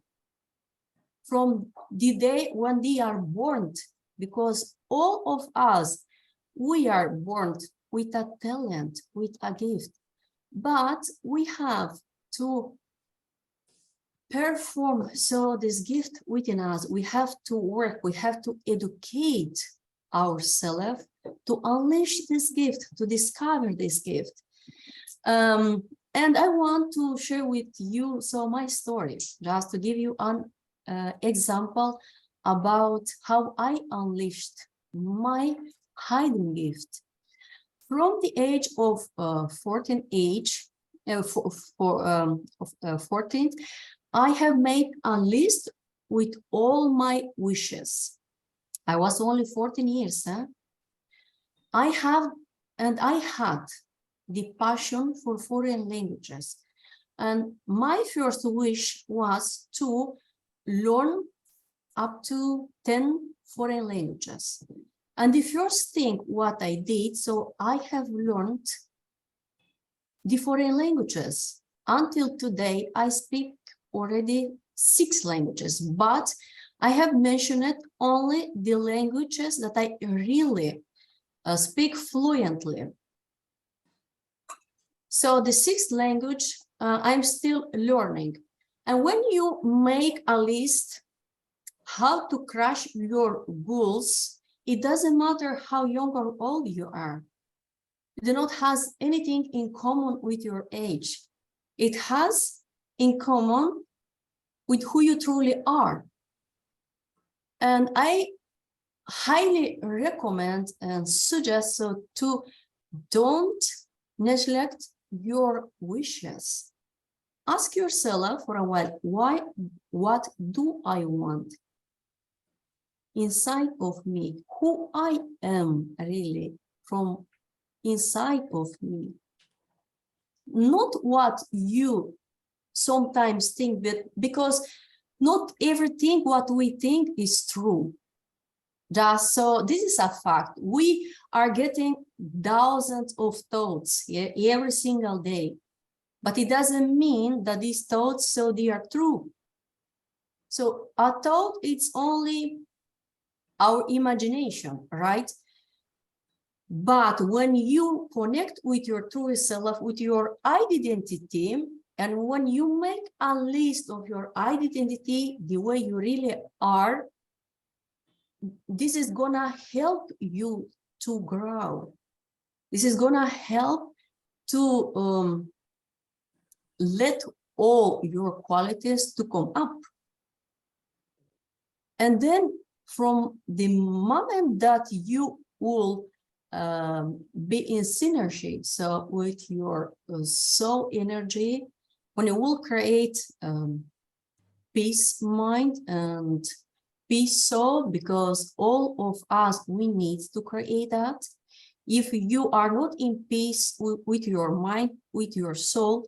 Speaker 7: from the day when they are born, because all of us, we are born with a talent, with a gift, but we have to perform so this gift within us. We have to work, we have to educate ourselves to unleash this gift, to discover this gift. And I want to share with you so my story, just to give you an example about how I unleashed my hidden gift. From the age of 14, 14, I have made a list with all my wishes. I was only 14 years. I had the passion for foreign languages. And my first wish was to learn up to 10 foreign languages. And the first thing what I did, so I have learned the foreign languages. Until today, I speak already 6 languages, but I have mentioned only the languages that I really speak fluently. So the 6th language, I'm still learning. And when you make a list how to crush your goals, it doesn't matter how young or old you are. It does not has anything in common with your age. It has in common with who you truly are. And I highly recommend and suggest so to don't neglect your wishes. Ask yourself for a while, what do I want inside of me? Who I am really from inside of me. Not what you sometimes think, but because not everything what we think is true. Just so this is a fact. We are getting thousands of thoughts every single day, but it doesn't mean that these thoughts, so they are true. So a thought, it's only our imagination, right? But when you connect with your true self, with your identity, and when you make a list of your identity, the way you really are, this is gonna help you to grow. This is gonna help to let all your qualities to come up. And then from the moment that you will be in synergy, so with your soul energy, when you will create peace mind and peace soul, because all of us, we need to create that. If you are not in peace with your mind, with your soul,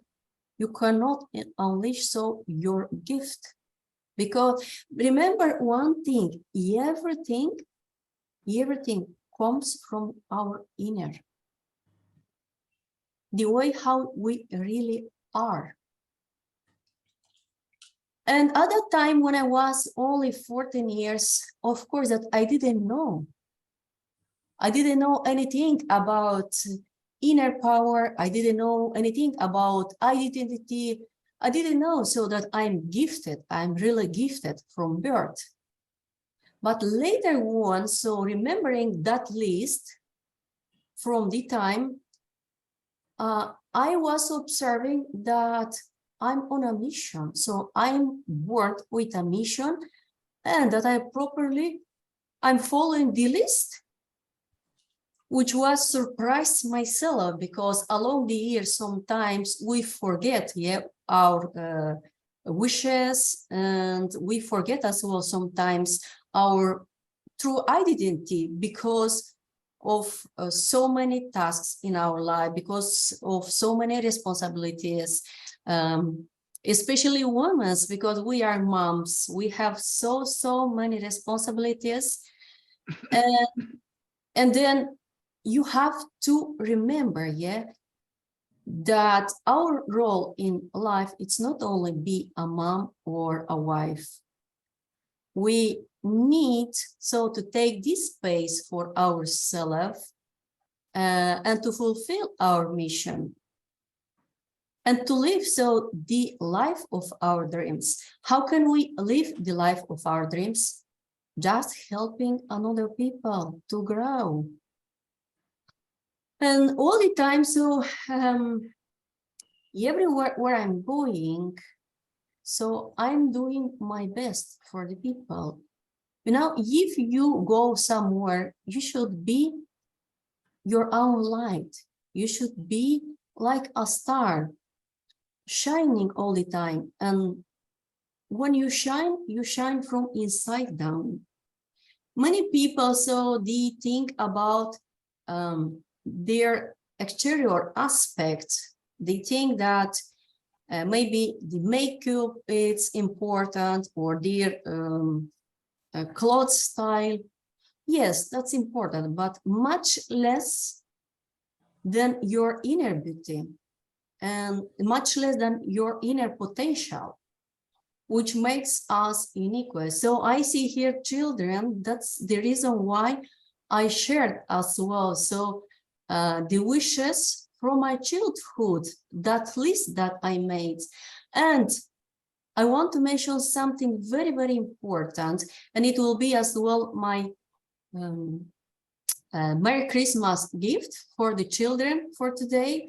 Speaker 7: you cannot unleash so your gift. Because remember one thing, everything comes from our inner. The way how we really are. And at that time, when I was only 14 years, of course, that I didn't know. I didn't know anything about inner power. I didn't know anything about identity. I didn't know so that I'm gifted. I'm really gifted from birth. But later on, so remembering that list from the time, I was observing that I'm on a mission. So I'm born with a mission, and that I'm following the list, which was surprised myself because along the years, sometimes we forget, our wishes, and we forget as well sometimes our true identity because of so many tasks in our life, because of so many responsibilities, especially women, because we are moms, we have so many responsibilities. And then you have to remember, that our role in life, it's not only be a mom or a wife. We need to take this space for ourselves and to fulfill our mission and to live the life of our dreams. How can we live the life of our dreams? Just helping another people to grow. And all the time, everywhere where I'm going, I'm doing my best for the people. If you go somewhere, you should be your own light. You should be like a star, shining all the time. And when you shine from inside down. Many people, they think about their exterior aspects. They think that maybe the makeup is important, or their clothes style. Yes, that's important, but much less than your inner beauty and much less than your inner potential, which makes us unique. So I see here children, that's the reason why I shared as well. So the wishes from my childhood, that list that I made. And I want to mention something very, very important, and it will be as well my Merry Christmas gift for the children for today.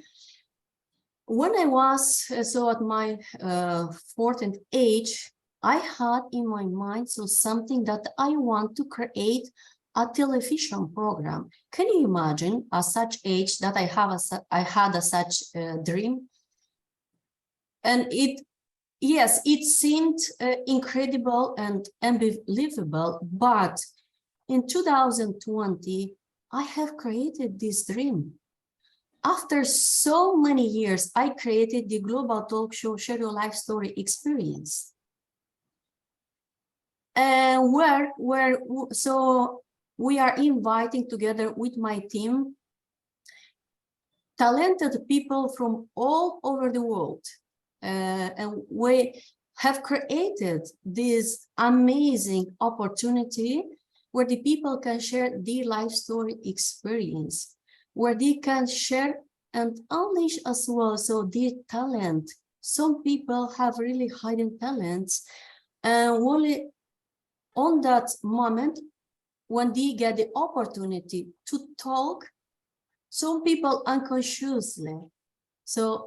Speaker 7: When I was at my 14th age, I had in my mind something that I want to create a television program. Can you imagine at such age that I had such dream? And it seemed incredible and unbelievable, but in 2020, I have created this dream. After so many years, I created the global talk show Share Your Life Story Experience. And we are inviting together with my team talented people from all over the world. And we have created this amazing opportunity where the people can share their life story experience, where they can share and unleash as well their talent. Some people have really hidden talents, and only on that moment when they get the opportunity to talk, some people unconsciously,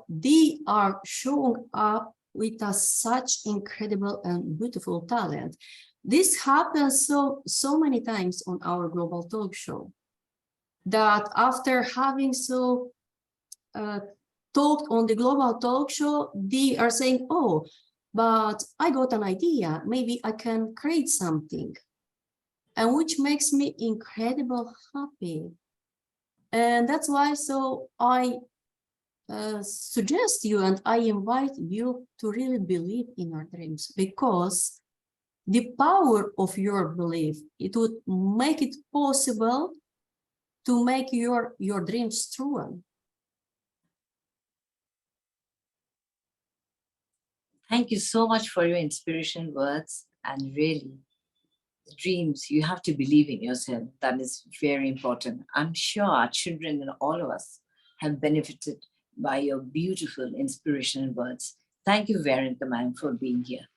Speaker 7: they are showing up with such incredible and beautiful talent. This happens so many times on our global talk show, that after having talked on the global talk show, they are saying, oh, but I got an idea, maybe I can create something, and which makes me incredibly happy. And that's why I suggest you and I invite you to really believe in your dreams, because the power of your belief, it would make it possible to make your dreams true.
Speaker 1: Thank you so much for your inspirational words. And really, dreams, you have to believe in yourself. That is very important. I'm sure our children and all of us have benefited by your beautiful inspirational words. Thank you, Veronica, ma'am, for being here.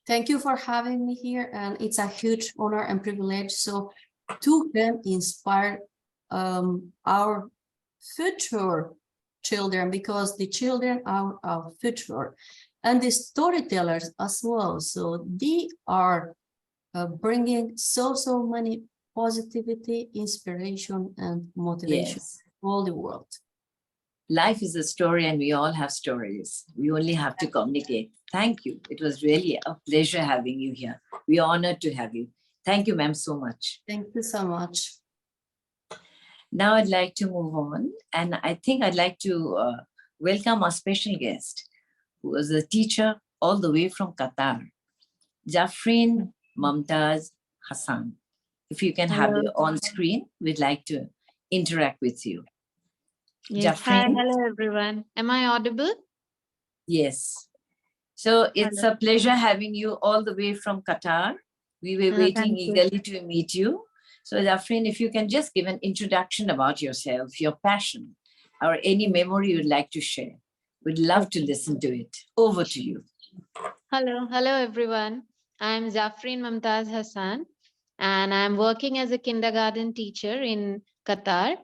Speaker 7: Thank you for having me here, and it's a huge honor and privilege to can inspire our future children, because the children are our future, and the storytellers as well. So they are bringing so many positivity, inspiration, and motivation
Speaker 1: Yes.
Speaker 7: to all the world.
Speaker 1: Life is a story and we all have stories. We only have to communicate. Thank you. It was really a pleasure having you here. We are honored to have you. Thank you, ma'am, so much.
Speaker 7: Thank you so much.
Speaker 1: Now I'd like to move on, and I think I'd like to welcome our special guest, who is a teacher all the way from Qatar, Jafreen Mumtaz Hassan. If you can have
Speaker 8: Hello.
Speaker 1: you on screen, we'd like to interact with you.
Speaker 8: Yes. Hi.
Speaker 1: Jafreen?
Speaker 8: Hello, everyone. Am I audible?
Speaker 1: Yes. So it's
Speaker 8: Hello.
Speaker 1: a pleasure having you all the way from Qatar. We were waiting
Speaker 8: Thank you.
Speaker 1: eagerly to meet you. So Jafreen, if you can just give an introduction about yourself, your passion, or any memory you'd like to share. We'd love to listen to it. Over to you.
Speaker 8: Hello. Hello, everyone. I'm Zafreen Mumtaz Hassan, and I'm working as a kindergarten teacher in Qatar.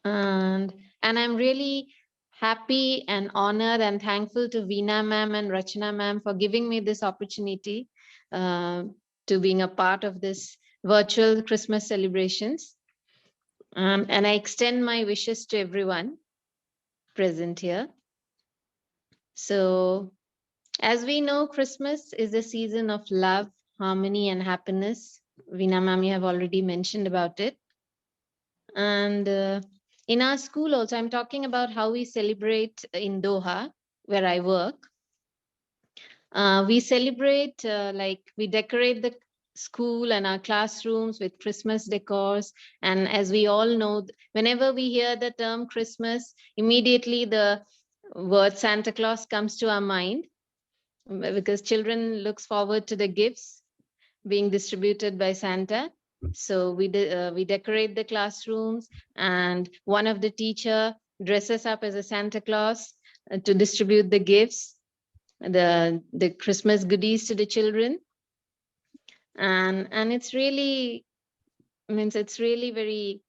Speaker 8: And I'm really happy and honored and thankful to Veena ma'am and Rachana ma'am for giving me this opportunity to being a part of this virtual Christmas celebrations. And I extend my wishes to everyone present here. So, as we know, Christmas is a season of love, harmony, and happiness. Veena ma'am, you have already mentioned about it. And in our school also, I'm talking about how we celebrate in Doha, where I work. We celebrate, like we decorate the school and our classrooms with Christmas decors. And as we all know, whenever we hear the term Christmas, immediately the word Santa Claus comes to our mind, because children looks forward to the gifts being distributed by Santa. So we decorate the classrooms, and one of the teacher dresses up as a Santa Claus to distribute the gifts, the Christmas goodies to the children. And it's really means it's really very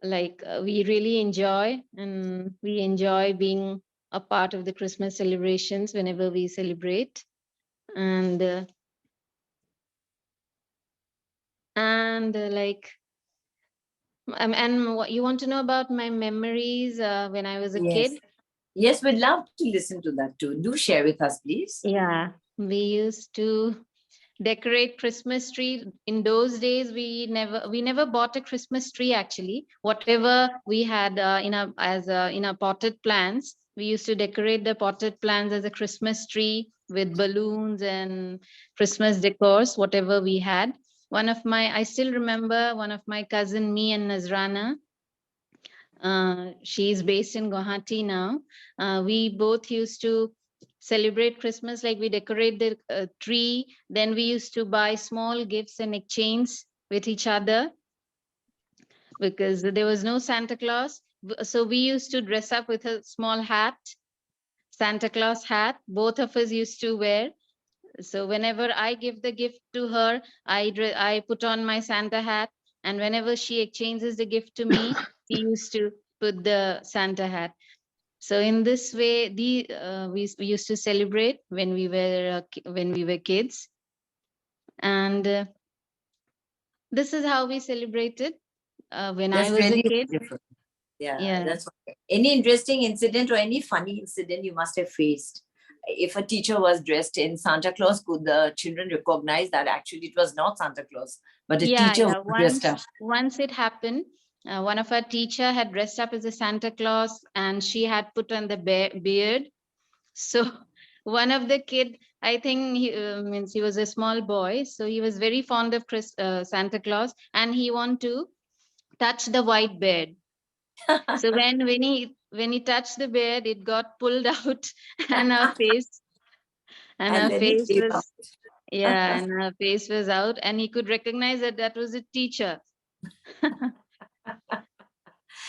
Speaker 8: like we really enjoy, and we enjoy being a part of the Christmas celebrations whenever we celebrate. And like and what you want to know about my memories when I was a
Speaker 1: Yes.
Speaker 8: kid?
Speaker 1: Yes, we'd love to listen to that too. Do share with us, please.
Speaker 8: Yeah, we used to decorate Christmas tree. In those days, we never bought a Christmas tree. Actually, whatever we had in our potted plants, we used to decorate the potted plants as a Christmas tree with balloons and Christmas decors, whatever we had. I still remember one of my cousin, me and Nazrana. She's based in Guwahati now. We both used to celebrate Christmas, like we decorate the tree. Then we used to buy small gifts and exchange with each other because there was no Santa Claus. So we used to dress up with a small hat, Santa Claus hat. Both of us used to wear. So whenever I give the gift to her, I put on my Santa hat, and whenever she exchanges the gift to me, she used to put the Santa hat. So in this way, we used to celebrate when we were kids, and this is how we celebrated when
Speaker 1: That's
Speaker 8: I was a
Speaker 1: really
Speaker 8: kid.
Speaker 1: wonderful. Yeah,
Speaker 8: Yeah.
Speaker 1: that's any interesting incident or any funny incident you must have faced. If a teacher was dressed in Santa Claus, could the children recognize that actually it was not Santa Claus, but a teacher was dressed up?
Speaker 8: Once it happened, one of our teacher had dressed up as a Santa Claus, and she had put on the beard. So one of the kid, I think he was a small boy, so he was very fond of Santa Claus, and he want to touch the white beard. So when he touched the beard, it got pulled out, and her face
Speaker 1: And then it came out.
Speaker 8: and her face was out, and he could recognize that was a teacher.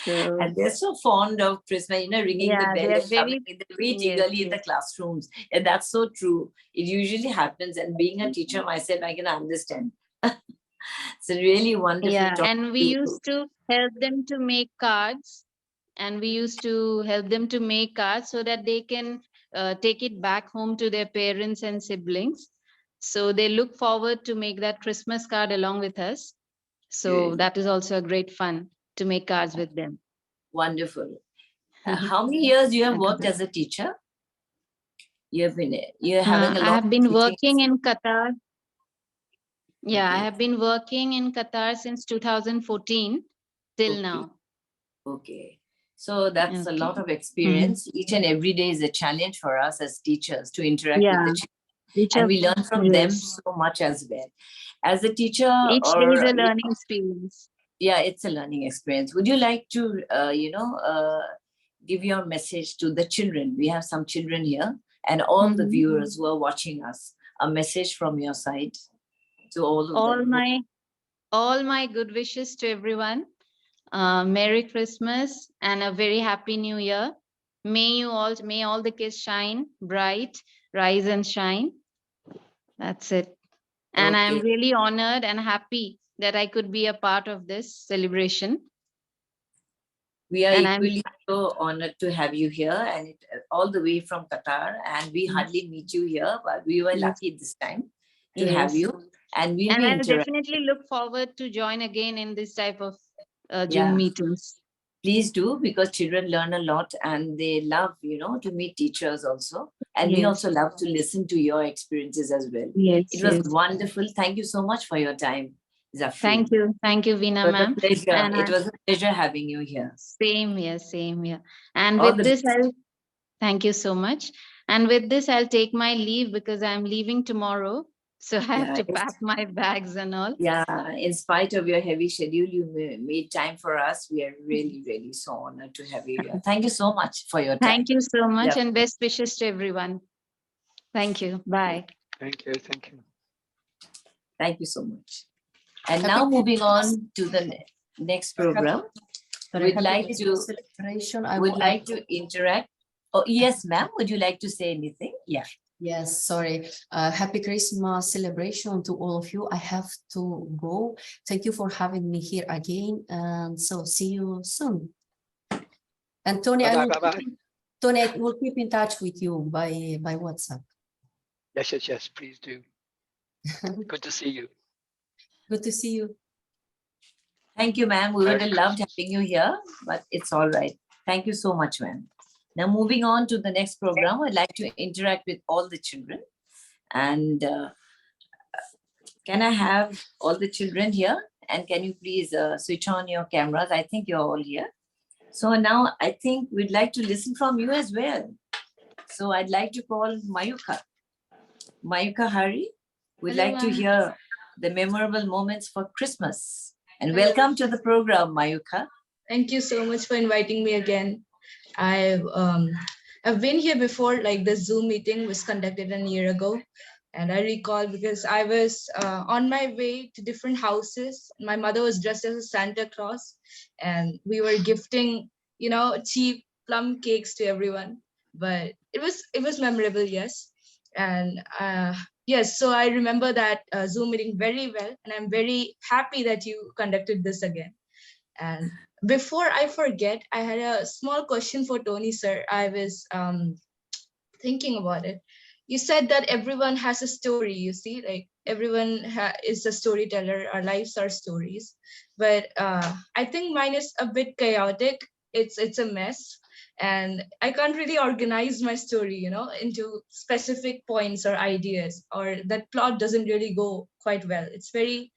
Speaker 8: So
Speaker 1: And they're so fond of Christmas, ringing the bell and shouting, they wait eagerly in the classrooms. And that's so true. It usually happens. And being a teacher myself, I can understand. It's a really wonderful.
Speaker 8: Yeah, and we used to help them to make cards, so that they can take it back home to their parents and siblings. So they look forward to make that Christmas card along with us. So
Speaker 1: Good.
Speaker 8: that is also a great fun to make cards with them.
Speaker 1: Wonderful. How many years you have
Speaker 8: Thank you.
Speaker 1: worked as a teacher? You're having a
Speaker 8: I
Speaker 1: lot
Speaker 8: have
Speaker 1: of
Speaker 8: been
Speaker 1: teaching
Speaker 8: working in Qatar. Yeah, I
Speaker 1: Okay.
Speaker 8: have been working in Qatar since 2014 till
Speaker 1: Okay.
Speaker 8: now.
Speaker 1: Okay. So that's a
Speaker 8: Okay.
Speaker 1: lot of experience. Each and every day is a challenge for us as teachers to interact with
Speaker 8: Yeah.
Speaker 1: the children. And we learn from them
Speaker 8: Yes.
Speaker 1: so much as well. As a teacher,
Speaker 8: Each day is
Speaker 1: or
Speaker 8: a learning experience.
Speaker 1: yeah, it's a learning experience. Would you like to, give your message to the children? We have some children here and all the
Speaker 8: Mhm.
Speaker 1: viewers who are watching us. A message from your side to all of them.
Speaker 8: All my good wishes to everyone. Merry Christmas and a very happy New Year. May all the kids shine bright, rise and shine. That's it. And I'm
Speaker 1: Okay.
Speaker 8: really honored and happy that I could be a part of this celebration.
Speaker 1: We are
Speaker 8: And I'm
Speaker 1: equally so honored to have you here and all the way from Qatar. And we hardly meet you here, but we were
Speaker 8: Yes.
Speaker 1: lucky this time to have
Speaker 8: Yes.
Speaker 1: you. And we'll
Speaker 8: And
Speaker 1: be
Speaker 8: I'll
Speaker 1: interacting.
Speaker 8: definitely look forward to join again in this type of
Speaker 1: Yeah.
Speaker 8: Zoom meetings.
Speaker 1: Please do, because children learn a lot and they love, to meet teachers also. And we
Speaker 8: Yes.
Speaker 1: also love to listen to your experiences as well.
Speaker 8: Yes.
Speaker 1: It was
Speaker 8: Yes.
Speaker 1: wonderful. Thank you so much for your time, Zafri.
Speaker 8: Thank you. Thank you, Veena
Speaker 1: It was a
Speaker 8: ma'am.
Speaker 1: pleasure.
Speaker 8: And
Speaker 1: It was a pleasure having you here.
Speaker 8: same here, same here. And
Speaker 1: All
Speaker 8: with
Speaker 1: the
Speaker 8: this,
Speaker 1: best.
Speaker 8: thank you so much. And with this, I'll take my leave because I'm leaving tomorrow. So I have
Speaker 1: Yeah,
Speaker 8: to pack my bags and all.
Speaker 1: Yeah, in spite of your heavy schedule, you made time for us. We are really, really so honored to have you here. Thank you so much for your time.
Speaker 8: Thank you so much
Speaker 1: Yeah.
Speaker 8: and best wishes to everyone. Thank you. Bye.
Speaker 6: Thank you. Thank you.
Speaker 1: Thank you so much. And now moving on to the next program. We'd like to
Speaker 7: celebration.
Speaker 1: would like to interact. Oh, yes, ma'am. Would you like to say anything? Yeah.
Speaker 7: Yes, sorry. Happy Christmas celebration to all of you. I have to go. Thank you for having me here again. And so see you soon. And Tony,
Speaker 6: Bye-bye.
Speaker 7: Tony, I will keep in touch with you by WhatsApp.
Speaker 6: Yes. Please do. Good to see you.
Speaker 7: Good to see you.
Speaker 1: Thank you, ma'am. We would
Speaker 6: Merry
Speaker 1: have loved
Speaker 6: Christmas.
Speaker 1: having you here, but it's all right. Thank you so much, ma'am. Now, moving on to the next program, I'd like to interact with all the children. And can I have all the children here? And can you please switch on your cameras? I think you're all here. So now I think we'd like to listen from you as well. So I'd like to call Mayuka. Mayuka Hari, we'd like to hear the memorable moments for Christmas. And welcome to the program, Mayuka.
Speaker 9: Thank you so much for inviting me again. I've been here before, like the Zoom meeting was conducted a year ago. And I recall because I was on my way to different houses. My mother was dressed as a Santa Claus and we were gifting, cheap plum cakes to everyone. But it was memorable, yes. And yes, so I remember that Zoom meeting very well. And I'm very happy that you conducted this again. And before I forget, I had a small question for Tony, sir. I was thinking about it. You said that everyone has a story, you see, like everyone is a storyteller. Our lives are stories. But I think mine is a bit chaotic. It's a mess. And I can't really organize my story, into specific points or ideas, or that plot doesn't really go quite well. It's very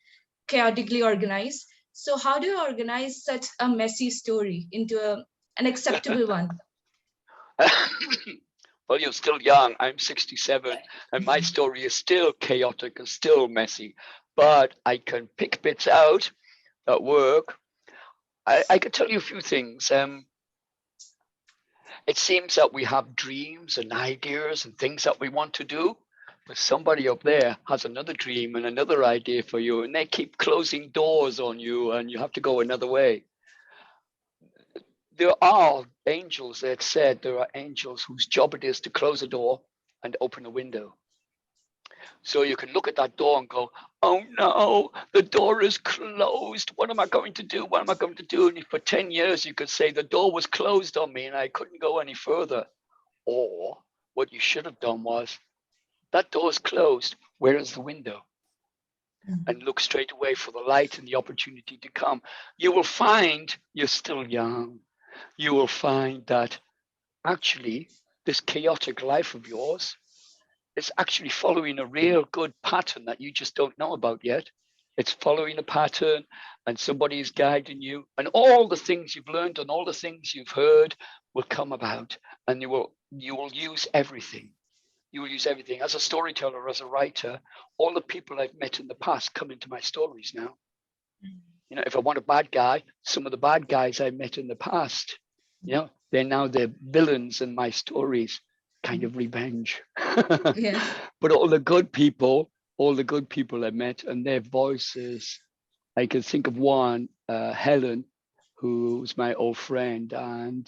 Speaker 9: chaotically organized. So how do you organize such a messy story into an acceptable one?
Speaker 6: Well, you're still young. I'm 67, and my story is still chaotic and still messy. But I can pick bits out that work. I can tell you a few things. It seems that we have dreams and ideas and things that we want to do, but somebody up there has another dream and another idea for you, and they keep closing doors on you, and you have to go another way. There are angels that said there are angels whose job it is to close a door and open a window. So you can look at that door and go, oh no, the door is closed. What am I going to do? What am I going to do? And for 10 years, you could say the door was closed on me and I couldn't go any further. Or what you should have done was That door's closed. Where is the window?
Speaker 9: Mhm.
Speaker 6: And look straight away for the light and the opportunity to come. You will find you're still young. You will find that actually this chaotic life of yours is actually following a real good pattern that you just don't know about yet. It's following a pattern and somebody is guiding you, and all the things you've learned and all the things you've heard will come about, and you will use everything. You will use everything. As a storyteller, as a writer, all the people I've met in the past come into my stories now. You know, if I want a bad guy, some of the bad guys I met in the past, you know, they're now the villains in my stories, kind of revenge.
Speaker 9: Yeah.
Speaker 6: But all the good people I met and their voices, I can think of one, Helen, who's my old friend. And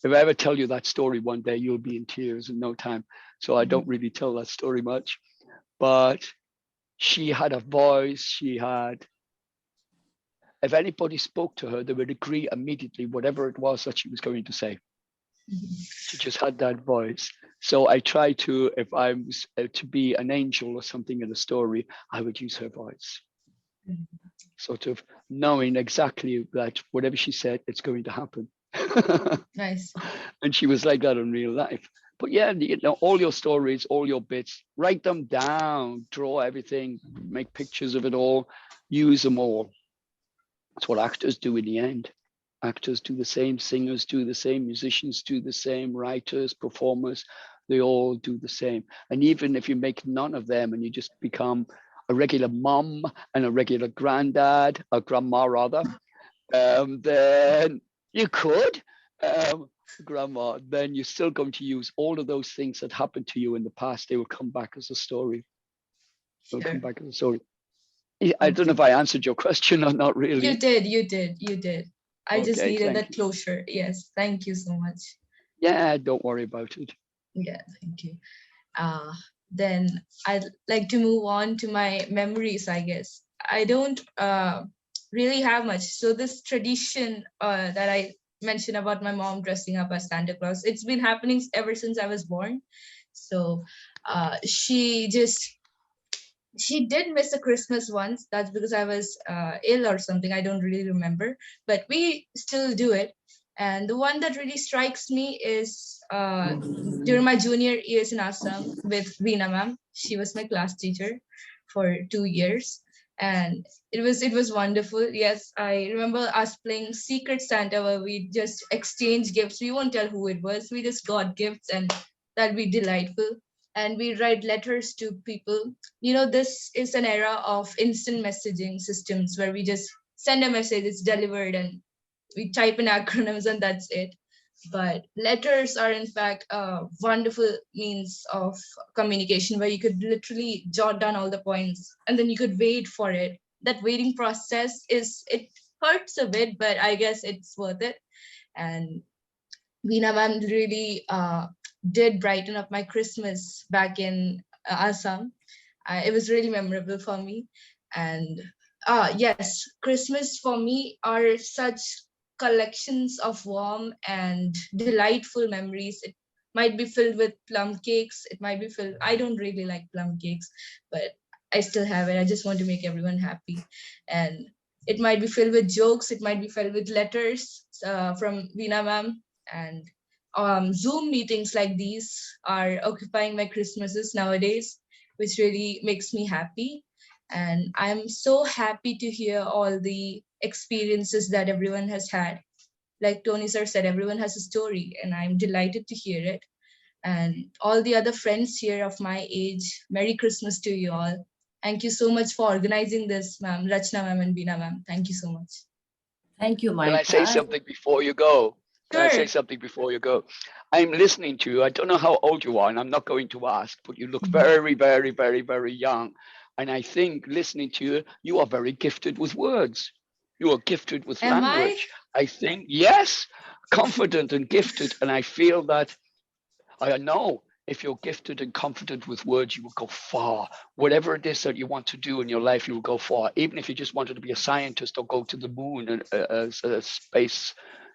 Speaker 6: if I ever tell you that story one day, you'll be in tears in no time. So I don't really tell that story much. But she had a voice. If anybody spoke to her, they would agree immediately, whatever it was that she was going to say. She just had that voice. So I try to, if I was to be an angel or something in a story, I would use her voice. Sort of knowing exactly that whatever she said, it's going to happen.
Speaker 9: Nice.
Speaker 6: And she was like that in real life. But yeah, you know, all your stories, all your bits, write them down, draw everything, make pictures of it all, use them all. That's what actors do in the end. Actors do the same, singers do the same, musicians do the same, writers, performers, they all do the same. And even if you make none of them and you just become a regular mom and a regular granddad, or grandma rather, then you could, grandma, then you're still going to use all of those things that happened to you in the past. They will come back as a story. They'll come back as a story. I don't know if I answered your question or not really.
Speaker 9: You did. I just
Speaker 6: Okay,
Speaker 9: needed
Speaker 6: thank
Speaker 9: that
Speaker 6: you.
Speaker 9: closure. Yes, thank you so much.
Speaker 6: Yeah, don't worry about it.
Speaker 9: Yeah, thank you. Then I'd like to move on to my memories, I guess. I don't really have much. So this tradition that I mentioned about my mom dressing up as Santa Claus, it's been happening ever since I was born. So she did miss a Christmas once. That's because I was ill or something. I don't really remember, but we still do it. And the one that really strikes me is during my junior years in Assam with Veena ma'am. She was my class teacher for 2 years. And it was wonderful. Yes, I remember us playing Secret Santa where we just exchange gifts. We won't tell who it was. We just got gifts and that'd be delightful. And we write letters to people. You know, this is an era of instant messaging systems where we just send a message, it's delivered, and we type in acronyms and that's it. But letters are in fact a wonderful means of communication where you could literally jot down all the points and then you could wait for it. That waiting process it hurts a bit, but I guess it's worth it. And Veena ma'am really did brighten up my Christmas back in Assam. It was really memorable for me. And yes, Christmas for me are such collections of warm and delightful memories. It might be filled with plum cakes. It might be filled, I don't really like plum cakes, but I still have it. I just want to make everyone happy. And it might be filled with jokes. It might be filled with letters from Veena ma'am. And Zoom meetings like these are occupying my Christmases nowadays, which really makes me happy. And I'm so happy to hear all the experiences that everyone has had. Like Tony sir said, everyone has a story, and I'm delighted to hear it. And all the other friends here of my age, Merry Christmas to you all. Thank you so much for organizing this, ma'am, Rachna ma'am and Veena ma'am. Thank you so much.
Speaker 1: Thank you,
Speaker 6: Can I say
Speaker 1: Maika.
Speaker 6: something before you go? Can I say
Speaker 9: Sure.
Speaker 6: something before you go? I'm listening to you. I don't know how old you are, and I'm not going to ask, but you look
Speaker 9: Mhm.
Speaker 6: very, very, very, very young. And I think listening to you, you are very gifted with words. You are gifted with
Speaker 9: Am I?
Speaker 6: language. I think, yes, confident and gifted. And I feel that I know if you're gifted and confident with words, you will go far. Whatever it is that you want to do in your life, you will go far. Even if you just wanted to be a scientist or go to the moon as a space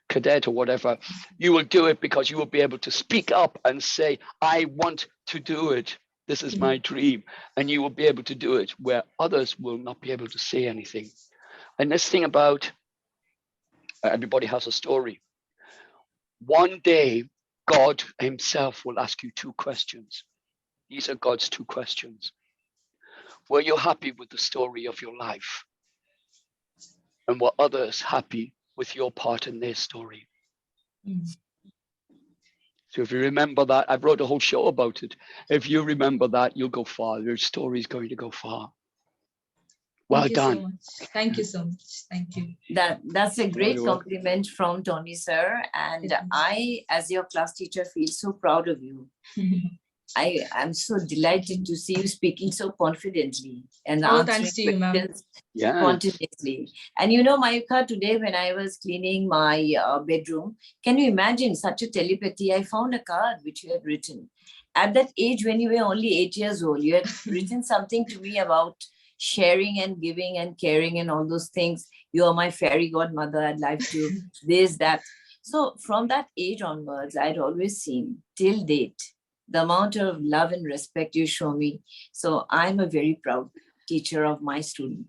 Speaker 6: cadet or whatever, you will do it because you will be able to speak up and say, I want to do it. This is my dream. And you will be able to do it where others will not be able to say anything. And this thing about everybody has a story. One day, God himself will ask you two questions. These are God's two questions. Were you happy with the story of your life? And were others happy with your part in their story? So if you remember that, I've wrote a whole show about it. If you remember that, you'll go far. Your story is going to go far. Well
Speaker 9: Thank you
Speaker 6: done.
Speaker 9: so much. Thank you so much. Thank you.
Speaker 1: That's a great
Speaker 6: You're welcome.
Speaker 1: compliment from Tony sir. And
Speaker 9: Yes.
Speaker 1: I, as your class teacher, feel so proud of you. I am so delighted to see you speaking so confidently and
Speaker 9: All
Speaker 1: answering
Speaker 9: thanks to you, ma'am.
Speaker 1: questions
Speaker 6: Yeah.
Speaker 1: spontaneously. And you know, Mayuka, today when I was cleaning my bedroom, can you imagine such a telepathy? I found a card which you had written. At that age, when you were only 8 years old, you had written something to me about sharing and giving and caring and all those things. You are my fairy godmother. I'd like to this, that. So from that age onwards, I'd always seen till date the amount of love and respect you show me. So I'm a very proud teacher of my student.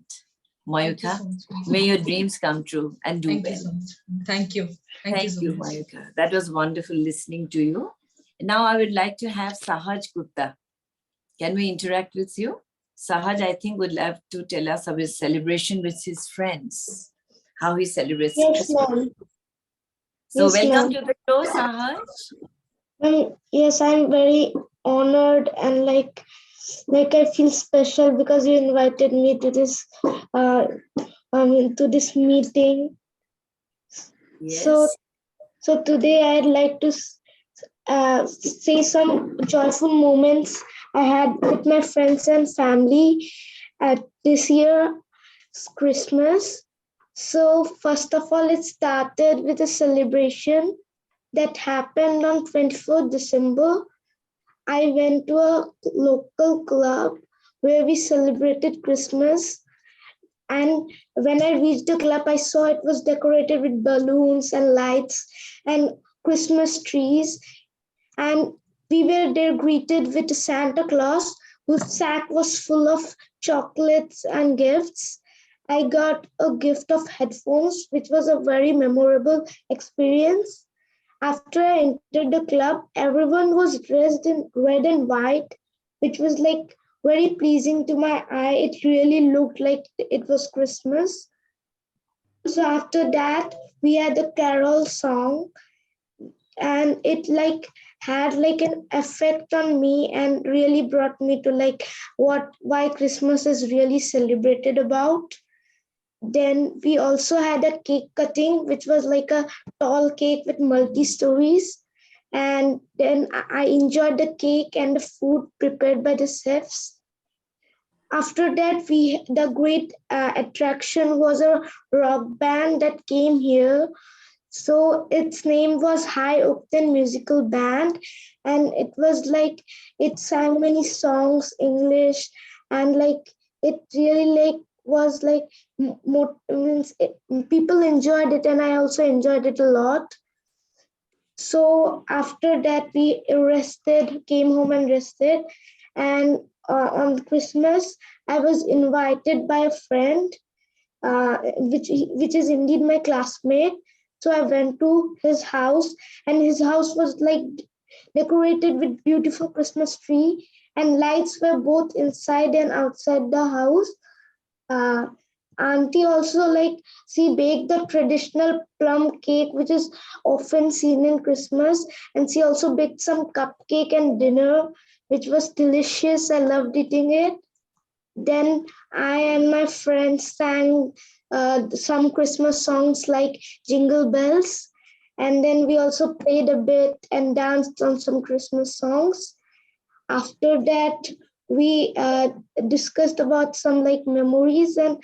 Speaker 9: Thank you
Speaker 1: Mayuka,
Speaker 9: so much.
Speaker 1: may your dreams come true and do
Speaker 9: Thank you
Speaker 1: well.
Speaker 9: so much. Thank you. Thank you
Speaker 1: Thank
Speaker 9: so
Speaker 1: you,
Speaker 9: much.
Speaker 1: Mayuka. That was wonderful listening to you. Now I would like to have Sahaj Gupta. Can we interact with you? Sahaj, I think, would love to tell us of his celebration with his friends, how he celebrates
Speaker 3: Yes,
Speaker 1: Christmas.
Speaker 3: ma'am.
Speaker 1: So
Speaker 3: Yes,
Speaker 1: welcome
Speaker 3: ma'am.
Speaker 1: to the show, Sahaj.
Speaker 3: Yes, I'm very honored and like I feel special because you invited me to this meeting. So
Speaker 1: Yes.
Speaker 3: today I'd like to say some joyful moments I had with my friends and family at this year's Christmas. So first of all, it started with a celebration that happened on 24th December. I went to a local club where we celebrated Christmas. And when I reached the club, I saw it was decorated with balloons and lights and Christmas trees. And we were there greeted with Santa Claus, whose sack was full of chocolates and gifts. I got a gift of headphones, which was a very memorable experience. After I entered the club, everyone was dressed in red and white, which was like very pleasing to my eye. It really looked like it was Christmas. So after that, we had a carol song, and it like had like an effect on me and really brought me to like why Christmas is really celebrated about. Then we also had a cake cutting, which was like a tall cake with multi-stories. And then I enjoyed the cake and the food prepared by the chefs. After that, the great attraction was a rock band that came here. So its name was High Octane Musical Band, and it was like it sang many songs English, and like it really like was like people enjoyed it, and I also enjoyed it a lot. So after that, we came home and rested, and on Christmas, I was invited by a friend, which is indeed my classmate. So I went to his house, and his house was like decorated with beautiful Christmas tree, and lights were both inside and outside the house. Auntie also she baked the traditional plum cake, which is often seen in Christmas, and she also baked some cupcake and dinner, which was delicious. I loved eating it. Then I and my friends sang some Christmas songs like Jingle Bells, and then we also played a bit and danced on some Christmas songs. After that, we discussed about some memories and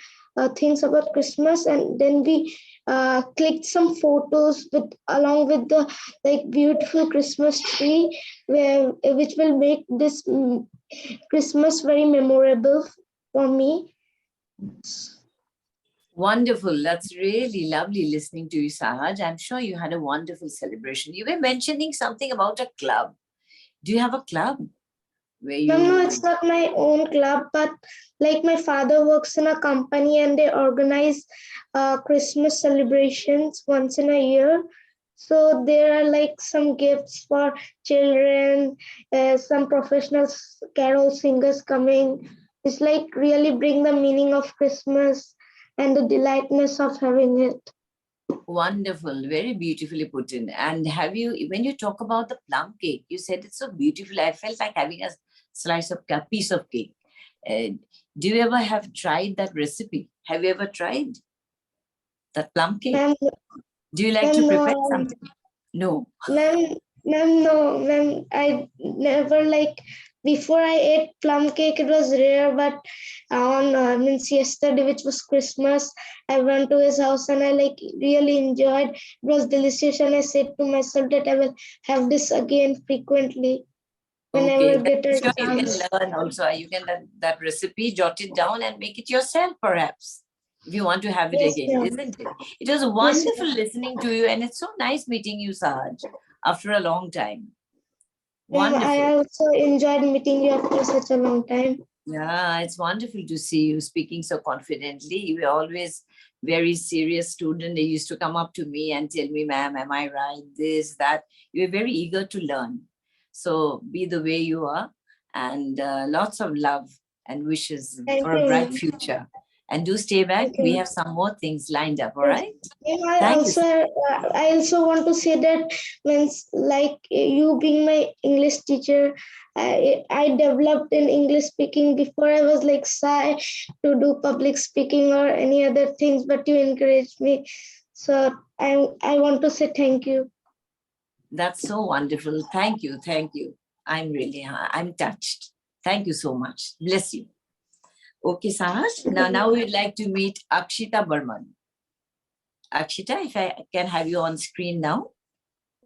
Speaker 3: things about Christmas, and then we clicked some photos along with the beautiful Christmas tree, which will make this Christmas very memorable for me.
Speaker 1: Wonderful. That's really lovely listening to you, Sahaj. I'm sure you had a wonderful celebration. You were mentioning something about a club. Do you have a club? where
Speaker 3: No,
Speaker 1: you?
Speaker 3: it's not my own club, but like my father works in a company and they organize Christmas celebrations once in a year. So there are like some gifts for children, some professional carol singers coming. It's like really bring the meaning of Christmas and the delightness of having it.
Speaker 1: Wonderful, very beautifully put in. And have you, when you talk about the plum cake, you said it's so beautiful. I felt like having a slice of piece of cake. Do you ever have tried that recipe? Have you ever tried that plum cake?
Speaker 3: Ma'am,
Speaker 1: Do you like to
Speaker 3: ma'am,
Speaker 1: prepare
Speaker 3: no,
Speaker 1: something? No.
Speaker 3: ma'am, I never like before I ate plum cake. It was rare, but on means yesterday, which was Christmas, I went to his house and I like really enjoyed. It was delicious, and I said to myself that I will have this again frequently whenever
Speaker 1: Okay,
Speaker 3: I
Speaker 1: then
Speaker 3: get
Speaker 1: I'm
Speaker 3: a
Speaker 1: sure you
Speaker 3: chance.
Speaker 1: can learn also. You can that recipe, jot it down and make it yourself, perhaps, if you want to have it
Speaker 3: Yes,
Speaker 1: again,
Speaker 3: ma'am.
Speaker 1: isn't it? It was
Speaker 3: Yes,
Speaker 1: wonderful
Speaker 3: ma'am.
Speaker 1: listening to you, and it's so nice meeting you, Saj, after a long time.
Speaker 3: Ma'am, I
Speaker 1: Wonderful.
Speaker 3: also enjoyed meeting you after such a long time.
Speaker 1: Yeah, it's wonderful to see you speaking so confidently. You were always very serious student. They used to come up to me and tell me, ma'am, am I right? This, that. You were very eager to learn. So be the way you are, and lots of love and wishes
Speaker 3: Thank
Speaker 1: for a
Speaker 3: you,
Speaker 1: bright
Speaker 3: ma'am.
Speaker 1: future. And do stay back.
Speaker 3: Thank you,
Speaker 1: We
Speaker 3: ma'am.
Speaker 1: have some more things lined up, all
Speaker 3: Yes.
Speaker 1: right?
Speaker 3: And
Speaker 1: Thank you.
Speaker 3: I also want to say that when like you being my English teacher, I developed in English speaking. Before I was like shy to do public speaking or any other things, but you encouraged me. So I want to say thank you.
Speaker 1: That's so wonderful. Thank you. Thank you. I'm touched. Thank you so much. Bless you. Okay, Sahas. Now we'd like to meet Akshita Burman. Akshita, if I can have you on screen now.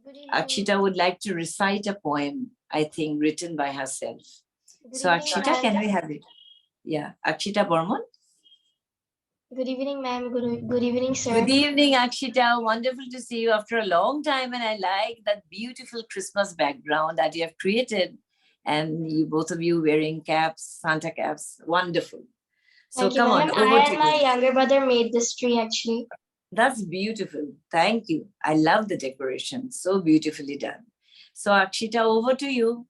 Speaker 10: Good evening.
Speaker 1: Akshita would like to recite a poem, I think, written by herself.
Speaker 10: Good
Speaker 1: So,
Speaker 10: evening,
Speaker 1: Akshita,
Speaker 10: ma'am.
Speaker 1: can we have it? Yeah, Akshita Burman.
Speaker 10: Good evening, ma'am. Good evening, sir.
Speaker 1: Good evening, Akshita. Wonderful to see you after a long time. And I like that beautiful Christmas background that you have created. And you both of you wearing caps, Santa caps. Wonderful. So
Speaker 10: Thank you,
Speaker 1: come on,
Speaker 10: ma'am.
Speaker 1: over
Speaker 10: I
Speaker 1: to
Speaker 10: and my
Speaker 1: you.
Speaker 10: younger brother made this tree actually.
Speaker 1: That's beautiful. Thank you. I love the decoration. So beautifully done. So Akshita, over to you.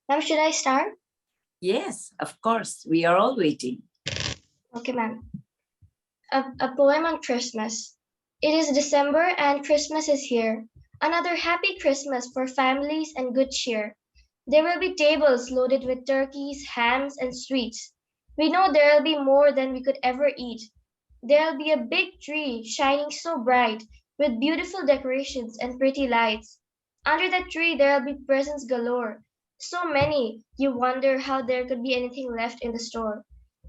Speaker 10: Ma'am, should I start?
Speaker 1: Yes, of course. We are all waiting.
Speaker 10: Okay, ma'am. A poem on Christmas. It is December and Christmas is here. Another happy Christmas for families and good cheer. There will be tables loaded with turkeys, hams, and sweets. We know there will be more than we could ever eat. There'll be a big tree shining so bright with beautiful decorations and pretty lights. Under that tree, there'll be presents galore. So many, you wonder how there could be anything left in the store.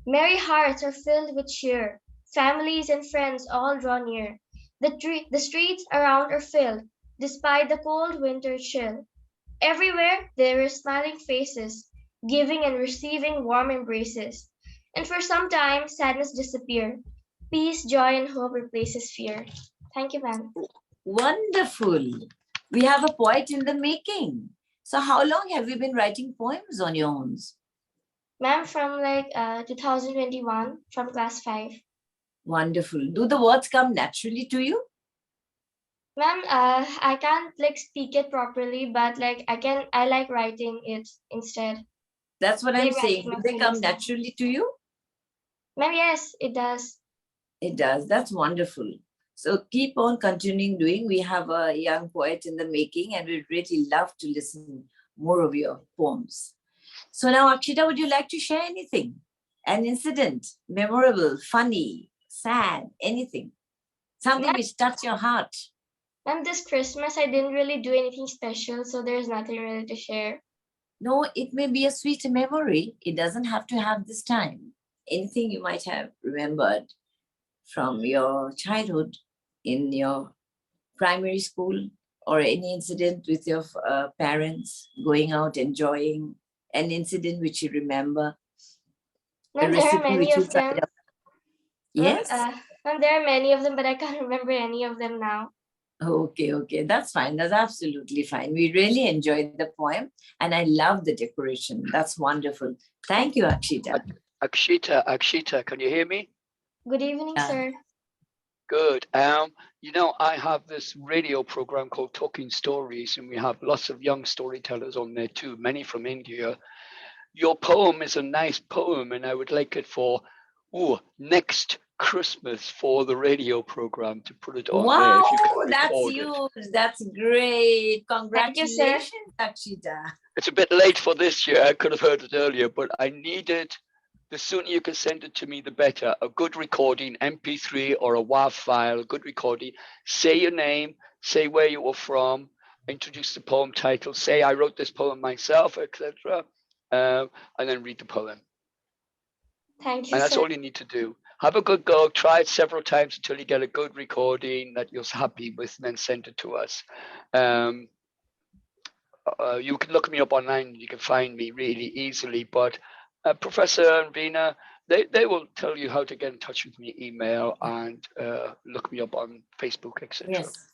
Speaker 10: Merry hearts are filled with cheer. Families and friends all draw near. The streets around are filled, despite the cold winter chill. Everywhere there are smiling faces, giving and receiving warm embraces. And for some time, sadness disappears. Peace, joy, and hope replaces fear. Thank you, ma'am.
Speaker 1: Wonderful. We have a poet in the making. So how long have you been writing poems on your own?
Speaker 10: Ma'am, from 2021, from class 5.
Speaker 1: Wonderful. Do the words come naturally to you?
Speaker 10: Ma'am, I can't speak it properly, but I like writing it instead.
Speaker 1: That's what
Speaker 10: I
Speaker 1: I'm
Speaker 10: like
Speaker 1: saying.
Speaker 10: writing
Speaker 1: Do
Speaker 10: my
Speaker 1: they come
Speaker 10: feelings.
Speaker 1: naturally to you?
Speaker 10: Ma'am, yes, it does.
Speaker 1: It does. That's wonderful. So keep on continuing doing. We have a young poet in the making, and we'd really love to listen more of your poems. So now, Akshita, would you like to share anything? An incident, memorable, funny, sad, anything? Something
Speaker 10: Ma'am,
Speaker 1: which touched your heart?
Speaker 10: ma'am, this Christmas I didn't really do anything special, so there's nothing really to share.
Speaker 1: No, it may be a sweet memory. It doesn't have to have this time. Anything you might have remembered from your childhood in your primary school, or any incident with your parents going out enjoying, an incident which you remember, a
Speaker 10: Ma'am, there are
Speaker 1: recipe
Speaker 10: many
Speaker 1: which you
Speaker 10: of
Speaker 1: tried
Speaker 10: them.
Speaker 1: out. Yes?
Speaker 10: Ma'am, there are many of them, but I can't remember any of them now.
Speaker 1: Okay, that's fine. That's absolutely fine. We really enjoyed the poem and I love the decoration. That's wonderful. Thank you, Akshita.
Speaker 6: Akshita, can you hear me?
Speaker 10: Good evening,
Speaker 1: Yeah.
Speaker 10: sir.
Speaker 6: Good. I have this radio program called Talking Stories, and we have lots of young storytellers on there too, many from India. Your poem is a nice poem, and I would like it for next Christmas for the radio program to put it on there if you can
Speaker 1: Wow, that's
Speaker 6: record it.
Speaker 1: huge. That's great.
Speaker 10: Thank you, sir.
Speaker 1: Congratulations, Akshita.
Speaker 6: It's a bit late for this year. I could have heard it earlier, but I need it. The sooner you can send it to me, the better. A good recording, MP3 or a WAV file, a good recording. Say your name, say where you were from, introduce the poem title, say I wrote this poem myself, etc. And then read the poem.
Speaker 10: Thank you,
Speaker 6: And that's
Speaker 10: sir.
Speaker 6: all you need to do. Have a good go. Try it several times until you get a good recording that you're happy with, and then send it to us. You can look me up online. You can find me really easily. But Professor and Veena, they will tell you how to get in touch with me, email, and look me up on Facebook, etc.
Speaker 1: Yes,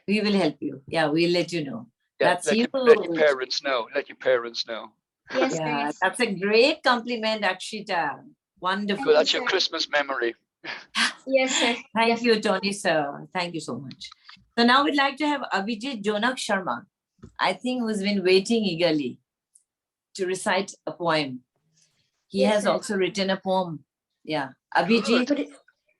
Speaker 1: we will help you. Yeah, we'll let you know.
Speaker 6: Yeah,
Speaker 1: That's
Speaker 6: let
Speaker 1: huge.
Speaker 6: your parents know. Let your parents know.
Speaker 10: Yes,
Speaker 1: Yeah,
Speaker 10: please.
Speaker 1: that's a great compliment, Akshita. Wonderful.
Speaker 6: So that's your Christmas memory.
Speaker 10: Yes, sir.
Speaker 1: Thank you, Tony, sir. Thank you so much. So now we'd like to have Abhijit Jonak Sharma, I think, who's been waiting eagerly to recite a poem. He
Speaker 10: Yes,
Speaker 1: has
Speaker 10: sir.
Speaker 1: also written a poem. Yeah. Abhijit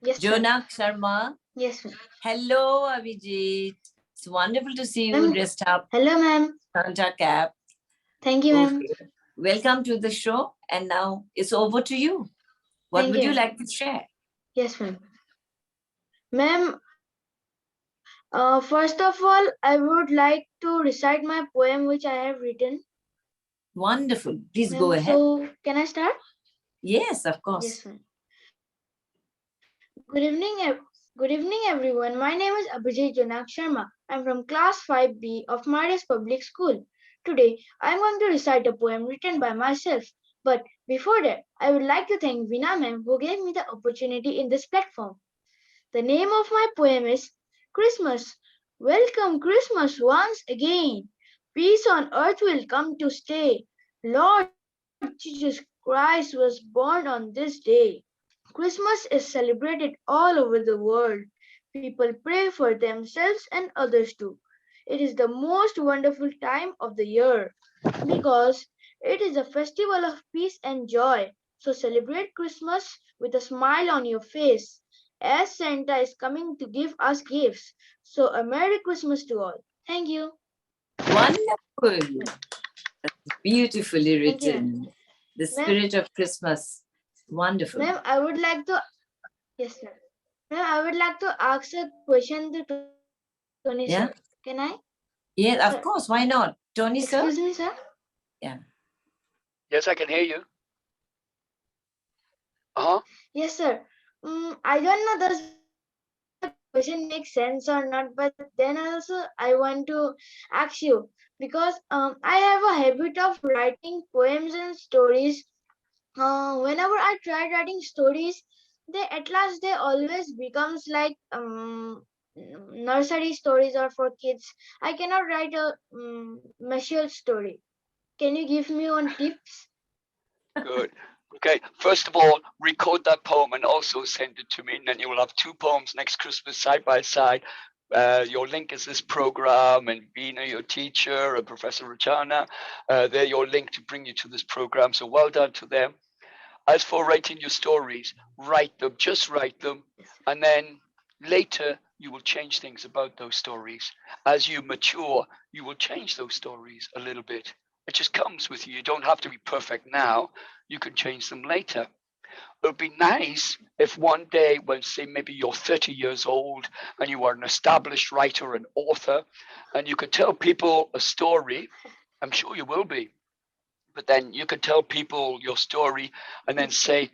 Speaker 10: Yes, sir.
Speaker 1: Jonak Sharma.
Speaker 10: Yes, ma'am.
Speaker 1: Hello, Abhijit. It's wonderful to see you
Speaker 10: Ma'am.
Speaker 1: dressed up,
Speaker 10: Hello, ma'am.
Speaker 1: Santa cap.
Speaker 10: Thank you, ma'am.
Speaker 1: Okay. Welcome to the show. And now it's over to you. What
Speaker 10: Thank
Speaker 1: would you
Speaker 10: you.
Speaker 1: like to share?
Speaker 10: Yes, ma'am. Ma'am, first of all, I would like to recite my poem which I have written.
Speaker 1: Wonderful. Please go
Speaker 10: Ma'am,
Speaker 1: ahead.
Speaker 10: so can I start?
Speaker 1: Yes, of course.
Speaker 10: Yes, ma'am. Good evening, everyone. My name is Abhijit Jonak Sharma. I'm from class 5B of Marius Public School. Today, I'm going to recite a poem written by myself. But before that, I would like to thank Veena ma'am who gave me the opportunity in this platform. The name of my poem is Christmas. Welcome Christmas once again. Peace on earth will come to stay. Lord Jesus Christ was born on this day. Christmas is celebrated all over the world. People pray for themselves and others too. It is the most wonderful time of the year because it is a festival of peace and joy. So celebrate Christmas with a smile on your face as Santa is coming to give us gifts. So a Merry Christmas to all. Thank you.
Speaker 1: Wonderful. That's beautifully
Speaker 10: Thank you.
Speaker 1: written. The spirit of Christmas. Wonderful.
Speaker 10: Ma'am, I would like to yes, sir. Ma'am, I would like to ask a question to Tony,
Speaker 1: Yeah.
Speaker 10: sir. Can I?
Speaker 1: Yeah, of
Speaker 10: Sir.
Speaker 1: course. Why not? Tony, sir?
Speaker 10: Excuse me, sir.
Speaker 1: Yeah.
Speaker 6: Yes, I can hear you.
Speaker 10: Yes, sir. I don't know does the question make sense or not, but then also I want to ask you because I have a habit of writing poems and stories. Whenever I try writing stories, they at last they always becomes like nursery stories or for kids. I cannot write a mature story. Can you give me one tips?
Speaker 6: Good. Okay. First of all, record that poem and also send it to me, and then you will have two poems next Christmas side by side. Your link is this program, and Veena, your teacher, and Professor Rachana, they're your link to bring you to this program. So well done to them. As for writing your stories, write them, just write them, and then later you will change things about those stories. As you mature, you will change those stories a little bit. It just comes with you. You don't have to be perfect now. You can change them later. It would be nice if one day, when say maybe you're 30 years old and you are an established writer and author, and you could tell people a story. I'm sure you will be. But then you could tell people your story and then say,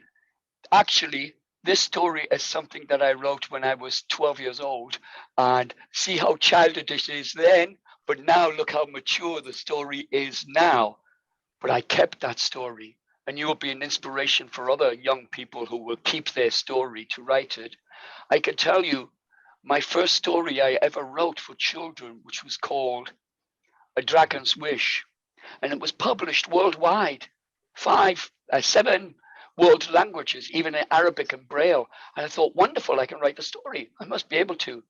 Speaker 6: actually, this story is something that I wrote when I was 12 years old, and see how childish it is then, but now look how mature the story is now. But I kept that story, and you will be an inspiration for other young people who will keep their story to write it. I can tell you, my first story I ever wrote for children, which was called A Dragon's Wish. And it was published worldwide, 7 world languages, even in Arabic and Braille. And I thought, wonderful, I can write a story. I must be able to.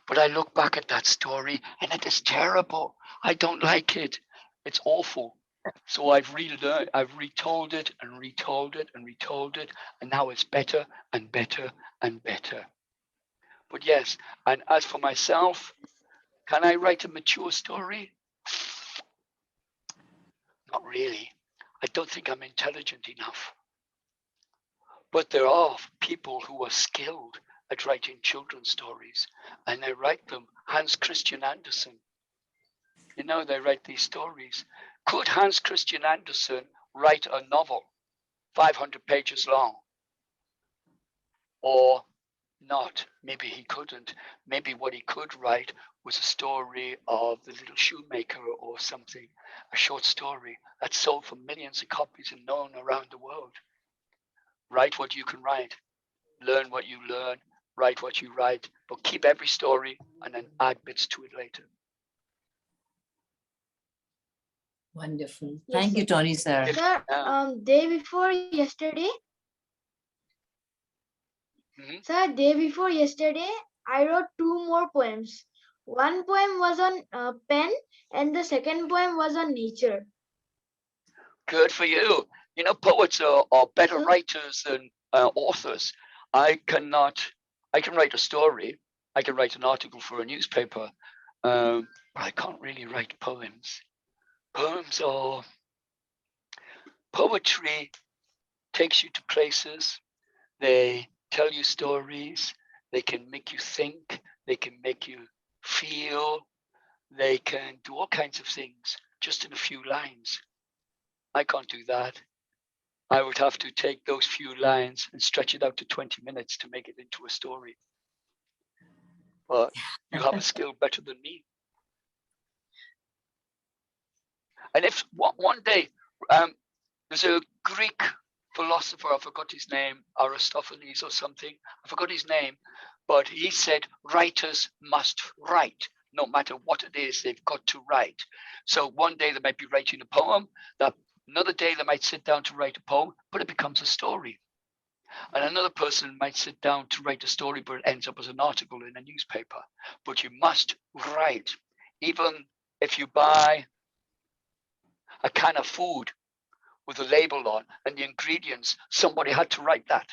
Speaker 6: But I look back at that story and it is terrible. I don't like it. It's awful. So I've retold it and retold it and retold it. And now it's better and better and better. But yes, and as for myself, can I write a mature story? Not really. I don't think I'm intelligent enough. But there are people who are skilled at writing children's stories, and they write them. Hans Christian Andersen, they write these stories. Could Hans Christian Andersen write a novel 500 pages long? Or not? Maybe he couldn't. Maybe what he could write was a story of the little shoemaker or something, a short story that sold for millions of copies and known around the world. Write what you can write, learn what you learn, write what you write, but keep every story and then add bits to it later.
Speaker 1: Wonderful.
Speaker 10: Yes,
Speaker 1: Thank you,
Speaker 10: sir.
Speaker 1: Tony, sir.
Speaker 10: Sir, day before yesterday,
Speaker 6: Mhm.
Speaker 10: sir, day before yesterday, I wrote 2 more poems. One poem was on pen, and the second poem was on nature.
Speaker 6: Good for you. Poets are better
Speaker 10: Sir?
Speaker 6: writers than authors. I can write a story. I can write an article for a newspaper, but I can't really write poems. Poetry takes you to places. They tell you stories. They can make you think. They can make you feel. They can do all kinds of things just in a few lines. I can't do that. I would have to take those few lines and stretch it out to 20 minutes to make it into a story. But you have a skill better than me. And if one day, there's a Greek philosopher, I forgot his name, Aristophanes or something, I forgot his name, but he said writers must write. No matter what it is, they've got to write. So one day they might be writing a poem, another day they might sit down to write a poem, but it becomes a story. And another person might sit down to write a story, but it ends up as an article in a newspaper. But you must write. Even if you buy a can of food with a label on and the ingredients, somebody had to write that.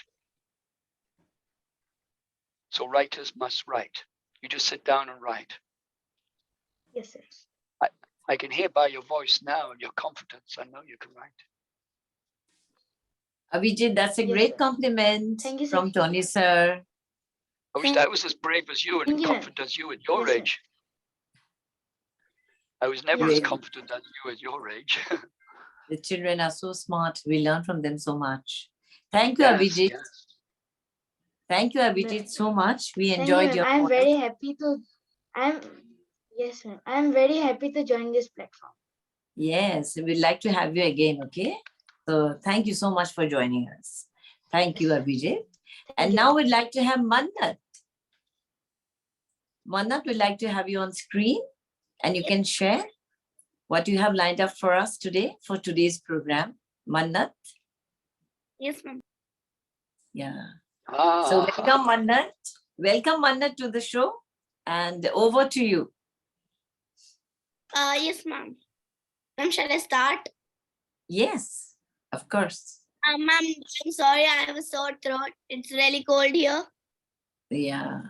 Speaker 6: So writers must write. You just sit down and write.
Speaker 10: Yes, sir.
Speaker 6: I can hear by your voice now and your confidence, I know you can write.
Speaker 1: Abhijit, that's a
Speaker 10: Yes,
Speaker 1: great
Speaker 10: sir.
Speaker 1: compliment
Speaker 10: Thank you, sir.
Speaker 1: from Tony, sir.
Speaker 6: I wish I was as brave as you and
Speaker 10: Thank
Speaker 6: as
Speaker 10: you, ma'am.
Speaker 6: confident as you at your
Speaker 10: Yes, sir.
Speaker 6: age. I was never
Speaker 10: Yes,
Speaker 6: as
Speaker 10: sir.
Speaker 6: confident as you at your age.
Speaker 1: The children are so smart. We learn from them so much. Thank you,
Speaker 6: Yes,
Speaker 1: Abhijit.
Speaker 6: yes.
Speaker 1: Thank you, Abhijit, so much. We
Speaker 10: Thank you,
Speaker 1: enjoyed
Speaker 10: ma'am.
Speaker 1: your
Speaker 10: I'm
Speaker 1: poem.
Speaker 10: very happy to. Yes, ma'am. I'm very happy to join this platform.
Speaker 1: Yes, we'd like to have you again, okay? So thank you so much for joining us. Thank you,
Speaker 10: Yes, sir.
Speaker 1: Abhijit.
Speaker 10: Thank
Speaker 1: And
Speaker 10: you,
Speaker 1: now
Speaker 10: ma'am.
Speaker 1: we'd like to have Mannat. Mannat, we'd like to have you on screen and you can share what you have lined up for us today for today's program. Mannat?
Speaker 11: Yes, ma'am.
Speaker 1: Yeah. So
Speaker 6: Ah,
Speaker 1: welcome, Mannat. Welcome, Mannat, to the show. And over to you.
Speaker 11: Yes, ma'am. Ma'am, shall I start?
Speaker 1: Yes, of course.
Speaker 11: Ma'am, I'm sorry, I have a sore throat. It's really cold here.
Speaker 1: Yeah.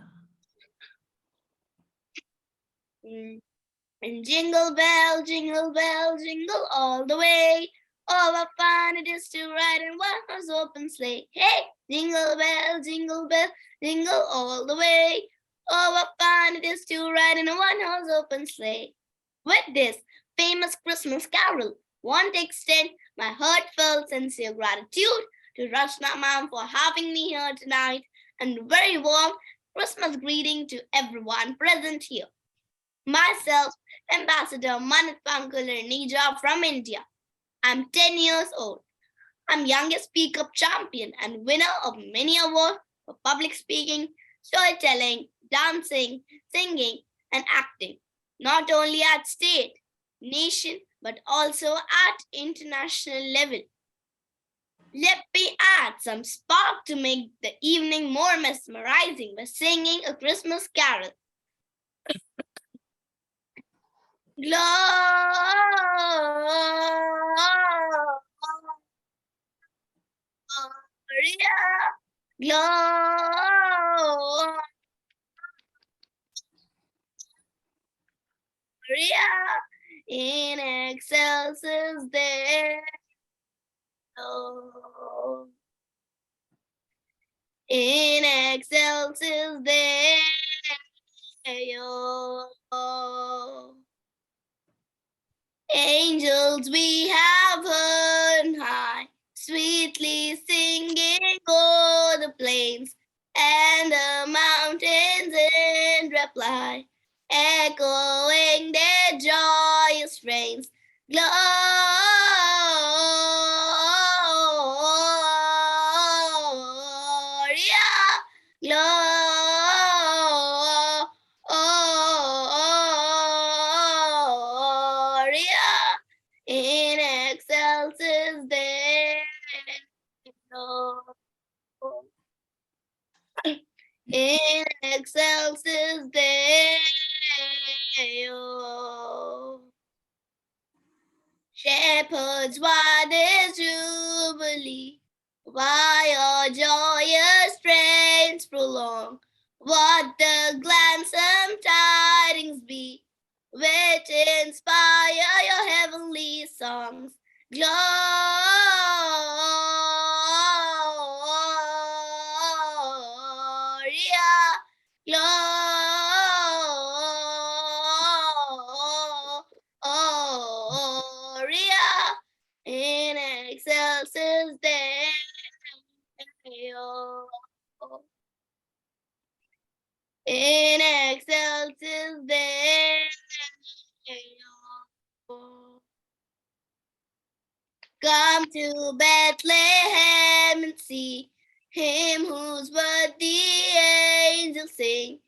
Speaker 11: And jingle bell, jingle all the way. Oh, what fun it is to ride in one horse open sleigh. Hey, jingle bell, jingle all the way. Oh, what fun it is to ride in a one horse open sleigh. With this famous Christmas carol, want to extend my heartfelt sincere gratitude to Rachna ma'am for having me here tonight, and a very warm Christmas greeting to everyone present here. Myself, Ambassador Manat Pankular Nija from India. I'm 10 years old. I'm youngest Speak Up champion and winner of many awards for public speaking, storytelling, dancing, singing, and acting, not only at state, nation, but also at international level. Let me add some spark to make the evening more mesmerizing by singing a Christmas carol. Gloria, Gloria, in excelsis Deo. In excelsis Deo. Angels we have heard high, sweetly singing o'er the plains and the mountains in reply, echoing their joyous strains. Gloria, Gloria, in excelsis Deo. In excelsis Deo. Shepherds, what is jubilee? Why your joyous strains prolong? What the gladsome tidings be, which inspire your heavenly songs? Gloria, Gloria, in excelsis Deo. In excelsis Deo. Come to Bethlehem and see him whose birth the angels sing.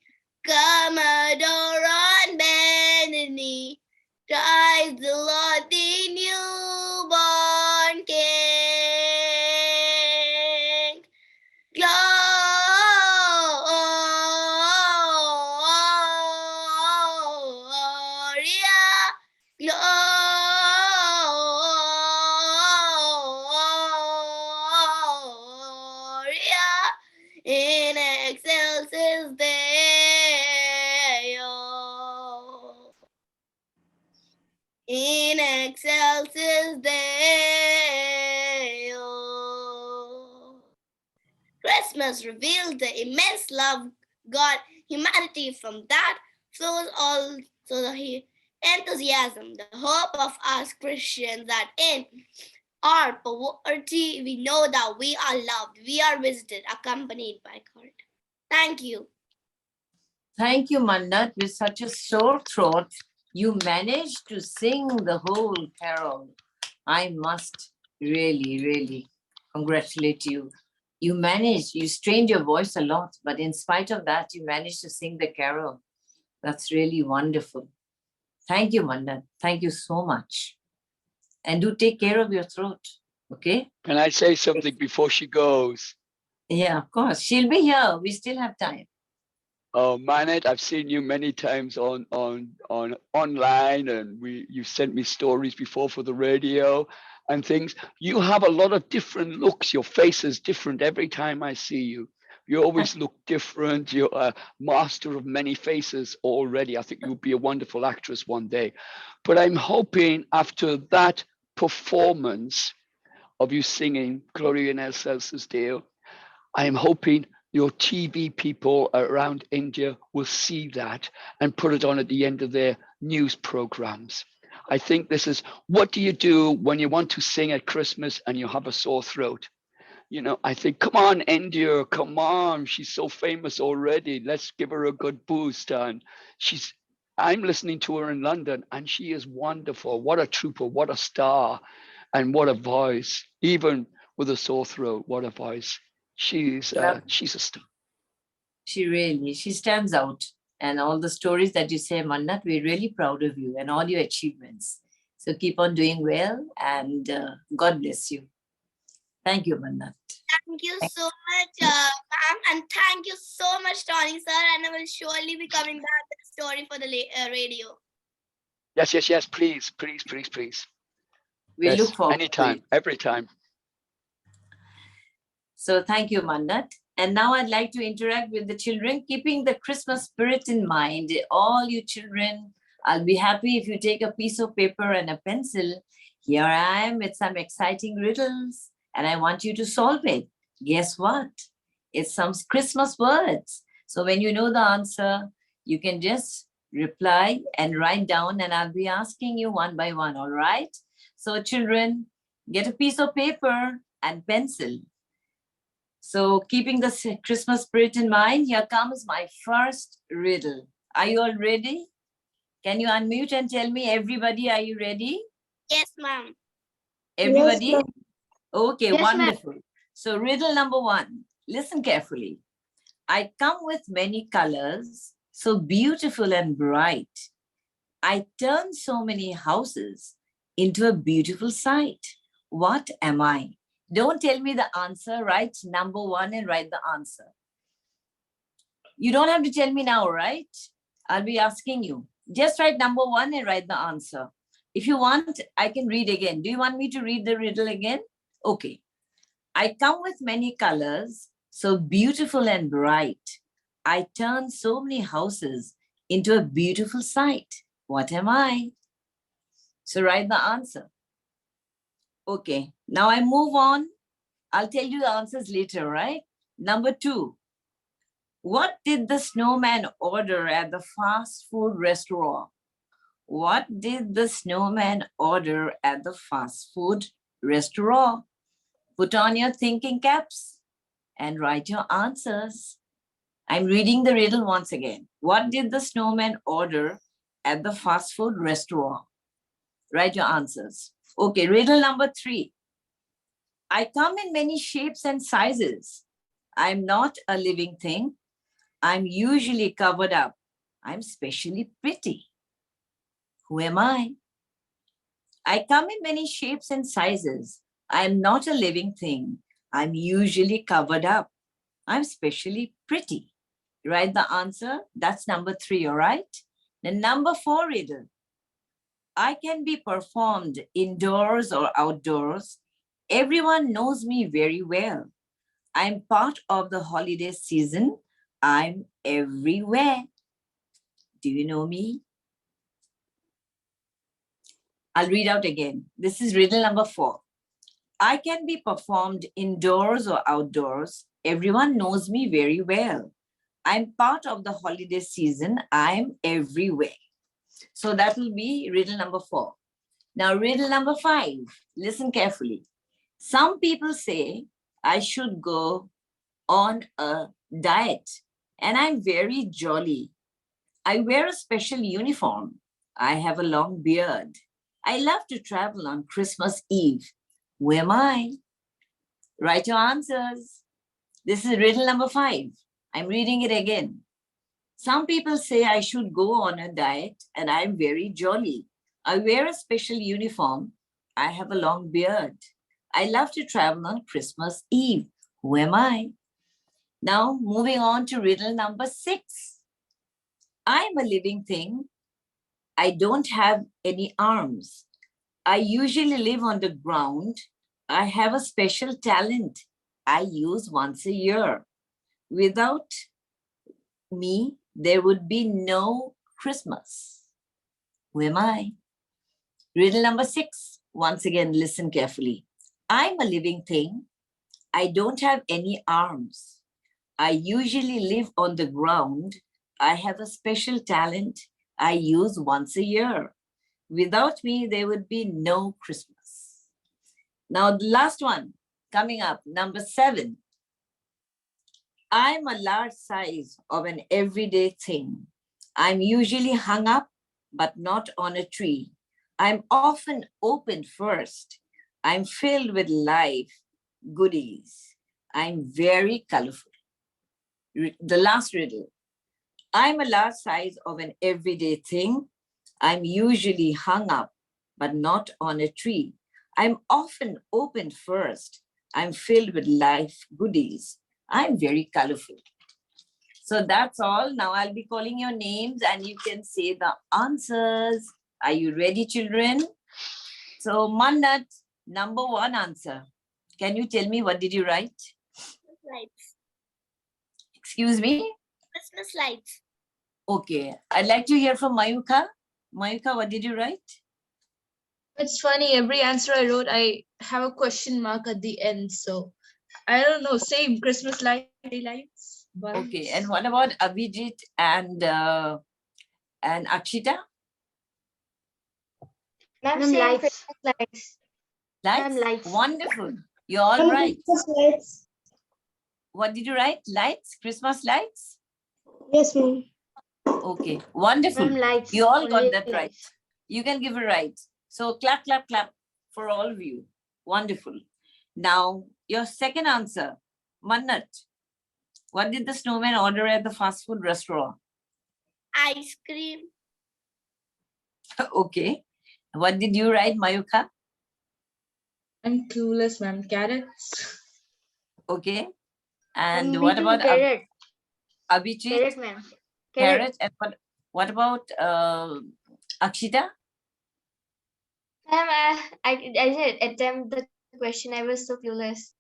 Speaker 11: Come adore on bended knee, Christ the Lord, the newborn King. Gloria, Gloria, in excelsis Deo. In excelsis Deo. Christmas reveals the immense love God humanity, from that flows also the enthusiasm, the hope of us Christians, that in our poverty we know that we are loved, we are visited, accompanied by God. Thank you.
Speaker 1: Thank you, Mannat. With such a sore throat, you managed to sing the whole carol. I must really congratulate you. You managed, you strained your voice a lot, but in spite of that, you managed to sing the carol. That's really wonderful. Thank you, Mannat. Thank you so much. And do take care of your throat, okay?
Speaker 6: Can I say something before she goes?
Speaker 1: Yeah, of course. She'll be here. We still have time.
Speaker 6: Oh, Manat, I've seen you many times on online, and you sent me stories before for the radio and things. You have a lot of different looks. Your face is different every time I see you. You always look different. You're a master of many faces already. I think you'll be a wonderful actress one day. But I'm hoping after that performance of you singing Gloria in Excelsis Deo, I am hoping your TV people around India will see that and put it on at the end of their news programs. I think this is, what do you do when you want to sing at Christmas and you have a sore throat? You know, I think, come on, India, come on. She's so famous already. Let's give her a good boost. And I'm listening to her in London, and she is wonderful. What a trooper, what a star, and what a voice. Even with a sore throat, what a voice. She's a star.
Speaker 1: She stands out. And all the stories that you say, Mannat, we're really proud of you and all your achievements. So keep on doing well and God bless you. Thank you, Mannat.
Speaker 11: Thank you so much, ma'am. And thank you so much, Tony, sir. And I will surely be coming back with a story for the radio.
Speaker 6: Yes. Please.
Speaker 1: We look forward
Speaker 6: anytime,
Speaker 1: to it.
Speaker 6: every time.
Speaker 1: So thank you, Mannat. And now I'd like to interact with the children, keeping the Christmas spirit in mind. All you children, I'll be happy if you take a piece of paper and a pencil. Here I am with some exciting riddles, and I want you to solve it. Guess what? It's some Christmas words. So when you know the answer, you can just reply and write down, and I'll be asking you one by one, all right? So children, get a piece of paper and pencil. So keeping the Christmas spirit in mind, here comes my first riddle. Are you all ready? Can you unmute and tell me, everybody, are you ready?
Speaker 11: Yes, ma'am.
Speaker 1: Everybody?
Speaker 3: Yes,
Speaker 1: Okay,
Speaker 10: Yes, ma'am.
Speaker 1: wonderful. So riddle number one, listen carefully. I come with many colors, so beautiful and bright. I turn so many houses into a beautiful sight. What am I? Don't tell me the answer. Write number one and write the answer. You don't have to tell me now, right? I'll be asking you. Just write number one and write the answer. If you want, I can read again. Do you want me to read the riddle again? Okay. I come with many colors, so beautiful and bright. I turn so many houses into a beautiful sight. What am I? So write the answer. Okay, now I move on. I'll tell you the answers later, right? Number two, what did the snowman order at the fast food restaurant? What did the snowman order at the fast food restaurant? Put on your thinking caps and write your answers. I'm reading the riddle once again. What did the snowman order at the fast food restaurant? Write your answers. Okay, riddle number three. I come in many shapes and sizes. I'm not a living thing. I'm usually covered up. I'm specially pretty. Who am I? I come in many shapes and sizes. I'm not a living thing. I'm usually covered up. I'm specially pretty. Write the answer. That's number three, all right? The number four riddle. I can be performed indoors or outdoors. Everyone knows me very well. I'm part of the holiday season. I'm everywhere. Do you know me? I'll read out again. This is riddle number four. I can be performed indoors or outdoors. Everyone knows me very well. I'm part of the holiday season. I'm everywhere. So that will be riddle number four. Now, riddle number five. Listen carefully. Some people say I should go on a diet, and I'm very jolly. I wear a special uniform. I have a long beard. I love to travel on Christmas Eve. Who am I? Write your answers. This is riddle number five. I'm reading it again. Some people say I should go on a diet, and I'm very jolly. I wear a special uniform. I have a long beard. I love to travel on Christmas Eve. Who am I? Now, moving on to riddle number six. I'm a living thing. I don't have any arms. I usually live on the ground. I have a special talent I use once a year. Without me, there would be no Christmas. Who am I? Riddle number six. Once again, listen carefully. I'm a living thing. I don't have any arms. I usually live on the ground. I have a special talent I use once a year. Without me, there would be no Christmas. Now, the last one coming up, number seven. I'm a large size of an everyday thing. I'm usually hung up, but not on a tree. I'm often opened first. I'm filled with life, goodies. I'm very colorful. The last riddle. I'm a large size of an everyday thing. I'm usually hung up, but not on a tree. I'm often opened first. I'm filled with life goodies. I'm very colorful. So that's all. Now I'll be calling your names and you can say the answers. Are you ready, children? So Mannat, number 1 answer. Can you tell me what did you write?
Speaker 11: Lights.
Speaker 1: Excuse me?
Speaker 11: Christmas lights.
Speaker 1: Okay. I'd like to hear from Mayuka. Mayuka, what did you write?
Speaker 9: It's funny, every answer I wrote, I have a question mark at the end. So I don't know, same Christmas lights.
Speaker 1: Okay. And what about Abhijit and Akshita?
Speaker 10: Ma'am,
Speaker 3: Ma'am,
Speaker 10: same
Speaker 3: lights.
Speaker 10: Christmas lights.
Speaker 1: Lights?
Speaker 3: lights.
Speaker 1: Wonderful. You're all
Speaker 3: Ma'am,
Speaker 1: right.
Speaker 3: Christmas lights.
Speaker 1: What did you write? Lights? Christmas lights?
Speaker 3: Yes, ma'am.
Speaker 1: Okay. Wonderful.
Speaker 3: Ma'am, lights.
Speaker 1: You all got
Speaker 3: Only
Speaker 1: that right.
Speaker 3: lights.
Speaker 1: You can give a right. So clap, clap, clap for all of you. Wonderful. Now, your second answer, Mannat. What did the snowman order at the fast food restaurant?
Speaker 11: Ice cream.
Speaker 1: Okay. What did you write, Mayuka?
Speaker 9: I'm clueless, ma'am. Carrots.
Speaker 1: Okay. And
Speaker 3: Ma'am,
Speaker 1: what
Speaker 3: me too,
Speaker 1: about
Speaker 3: carrot.
Speaker 1: Abhijit?
Speaker 3: Carrot, ma'am.
Speaker 1: Carrot. And what about Akshita?
Speaker 10: Ma'am, I didn't attempt the question. I was so clueless.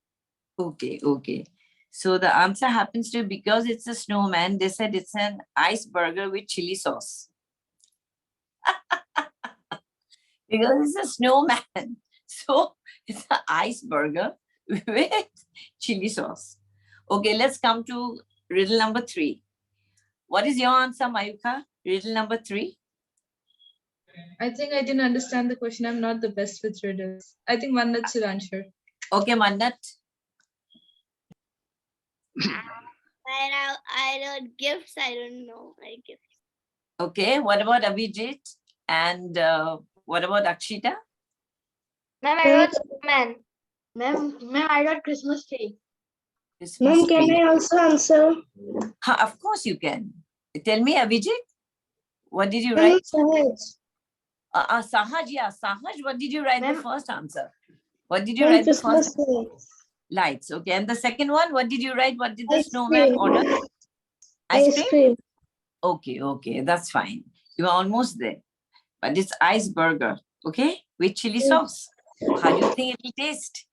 Speaker 1: Okay, okay. So the answer happens to be because it's a snowman. They said it's an ice burger with chili sauce. Because it's a snowman. So it's an ice burger with chili sauce. Okay, let's come to riddle number 3. What is your answer, Mayuka? Riddle number 3?
Speaker 9: I think I didn't understand the question. I'm not the best with riddles. I think Mannat should answer.
Speaker 1: Okay, Mannat.
Speaker 11: I wrote gifts. I don't know. I gifts.
Speaker 1: Okay, what about Abhijit? And what about Akshita?
Speaker 10: Ma'am, I wrote snowman.
Speaker 3: Ma'am, I got Christmas tree.
Speaker 1: Christmas
Speaker 3: Ma'am, can
Speaker 1: tree.
Speaker 3: I also answer?
Speaker 1: Of course you can. Tell me, Abhijit, what did you
Speaker 3: Ma'am,
Speaker 1: write?
Speaker 3: Sahaj.
Speaker 1: Sahaj, yeah, Sahaj, what did you write the
Speaker 3: Ma'am.
Speaker 1: first answer? What did you
Speaker 3: Ma'am,
Speaker 1: write the
Speaker 3: Christmas
Speaker 1: first?
Speaker 3: lights.
Speaker 1: Lights, okay. And the second one, what did you write? What did the
Speaker 3: Ice
Speaker 1: snowman
Speaker 3: cream.
Speaker 1: order?
Speaker 3: Ice cream.
Speaker 1: Okay, okay, that's fine. You are almost there. But it's ice burger, okay? With chili sauce. How do you think it will taste?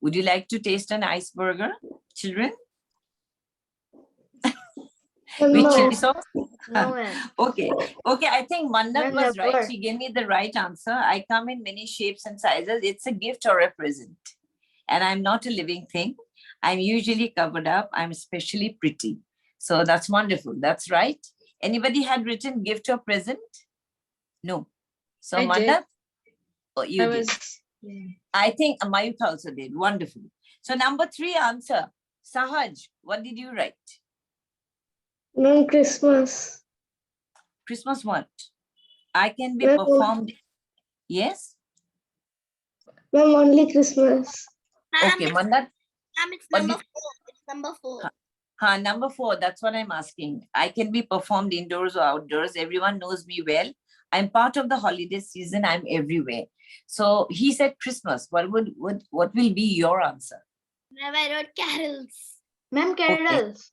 Speaker 1: Would you like to taste an ice burger, children? With
Speaker 3: No.
Speaker 1: chili sauce?
Speaker 3: No, ma'am.
Speaker 1: Okay, okay. I think Mannat
Speaker 3: Ma'am,
Speaker 1: was right.
Speaker 3: never.
Speaker 1: She gave me the right answer. I come in many shapes and sizes. It's a gift or a present. And I'm not a living thing. I'm usually covered up. I'm especially pretty. So that's wonderful. That's right. Anybody had written gift or present? No. So
Speaker 9: I did.
Speaker 1: Mannat, oh, you
Speaker 9: I
Speaker 1: did.
Speaker 9: was. Yeah.
Speaker 1: I think Mayuka also did. Wonderful. So number 3 answer. Sahaj, what did you write?
Speaker 3: Ma'am, Christmas.
Speaker 1: Christmas what? I can be
Speaker 3: Ma'am,
Speaker 1: performed. Yes?
Speaker 3: Ma'am, only Christmas.
Speaker 1: Okay, Mannat.
Speaker 11: It's
Speaker 1: What
Speaker 11: number
Speaker 1: did-
Speaker 11: 4. It's number 4.
Speaker 1: Number 4, that's what I'm asking. I can be performed indoors or outdoors. Everyone knows me well. I'm part of the holiday season. I'm everywhere. So he said Christmas. What will be your answer?
Speaker 11: Ma'am, I wrote carols.
Speaker 3: Ma'am, carols.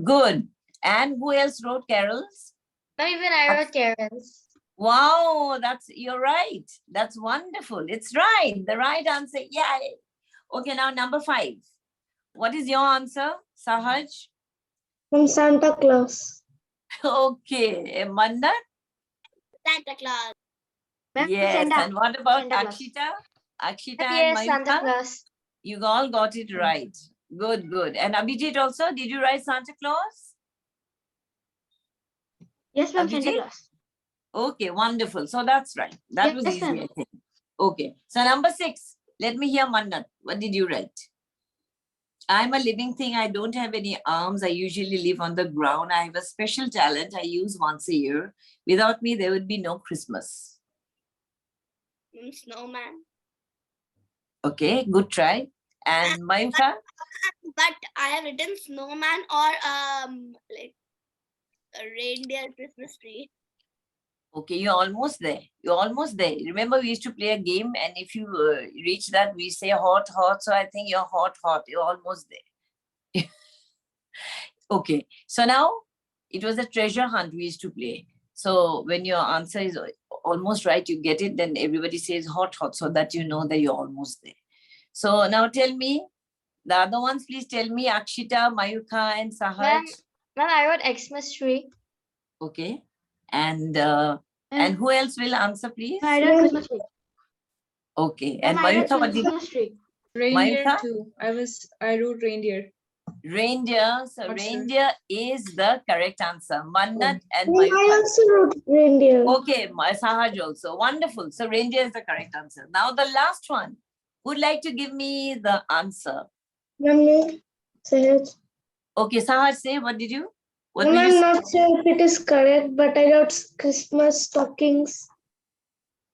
Speaker 1: Good. And who else wrote carols?
Speaker 10: Ma'am, even I wrote carols.
Speaker 1: Wow, you're right. That's wonderful. It's right. The right answer. Yay. Okay, now number 5. What is your answer, Sahaj?
Speaker 3: Ma'am, Santa Claus.
Speaker 1: Okay, Mannat?
Speaker 11: Santa Claus.
Speaker 10: Ma'am,
Speaker 1: Yes.
Speaker 10: Santa.
Speaker 1: And what about
Speaker 10: Santa Claus.
Speaker 1: Akshita? Akshita
Speaker 10: Yes,
Speaker 1: and
Speaker 10: Santa
Speaker 1: Mayuka?
Speaker 10: Claus.
Speaker 1: You all got it right. Good, good. And Abhijit also, did you write Santa Claus?
Speaker 3: Yes, ma'am, Santa
Speaker 1: Abhijit?
Speaker 3: Claus.
Speaker 1: Okay, wonderful. So that's right. That was
Speaker 3: Yes,
Speaker 1: easy,
Speaker 3: ma'am.
Speaker 1: I think. Okay. So number 6, let me hear Mannat. What did you write? I'm a living thing. I don't have any arms. I usually live on the ground. I have a special talent I use once a year. Without me, there would be no Christmas.
Speaker 11: Snowman.
Speaker 1: Okay, good try. And Mayuka?
Speaker 11: But I have written snowman or like a reindeer Christmas tree.
Speaker 1: Okay, you're almost there. You're almost there. Remember, we used to play a game, and if you reach that, we say hot, hot. So I think you're hot, hot. You're almost there. Okay, so now it was a treasure hunt we used to play. So when your answer is almost right, you get it, then everybody says hot, hot, so that you know that you're almost there. So now tell me, the other ones, please tell me, Akshita, Mayuka, and Sahaj.
Speaker 10: Ma'am, I wrote Xmas tree.
Speaker 1: Okay. And who else will answer, please?
Speaker 10: I wrote Christmas tree.
Speaker 1: Okay.
Speaker 10: Ma'am,
Speaker 1: And
Speaker 10: I wrote
Speaker 1: Mayuka, what did
Speaker 10: Christmas tree.
Speaker 9: Reindeer
Speaker 1: Mayuka?
Speaker 9: too. I wrote reindeer.
Speaker 1: Reindeer. So
Speaker 9: Not sure.
Speaker 1: reindeer is the correct answer. Mannat and
Speaker 3: I
Speaker 1: Mayuka.
Speaker 3: also wrote reindeer.
Speaker 1: Okay, my Sahaj also. Wonderful. So reindeer is the correct answer. Now the last one. Who'd like to give me the answer?
Speaker 3: Ma'am, Sahaj.
Speaker 1: Okay, Sahaj, say, what did you? What
Speaker 3: Ma'am,
Speaker 1: will you
Speaker 3: I'm
Speaker 1: say?
Speaker 3: not sure if it is correct, but I wrote Christmas stockings.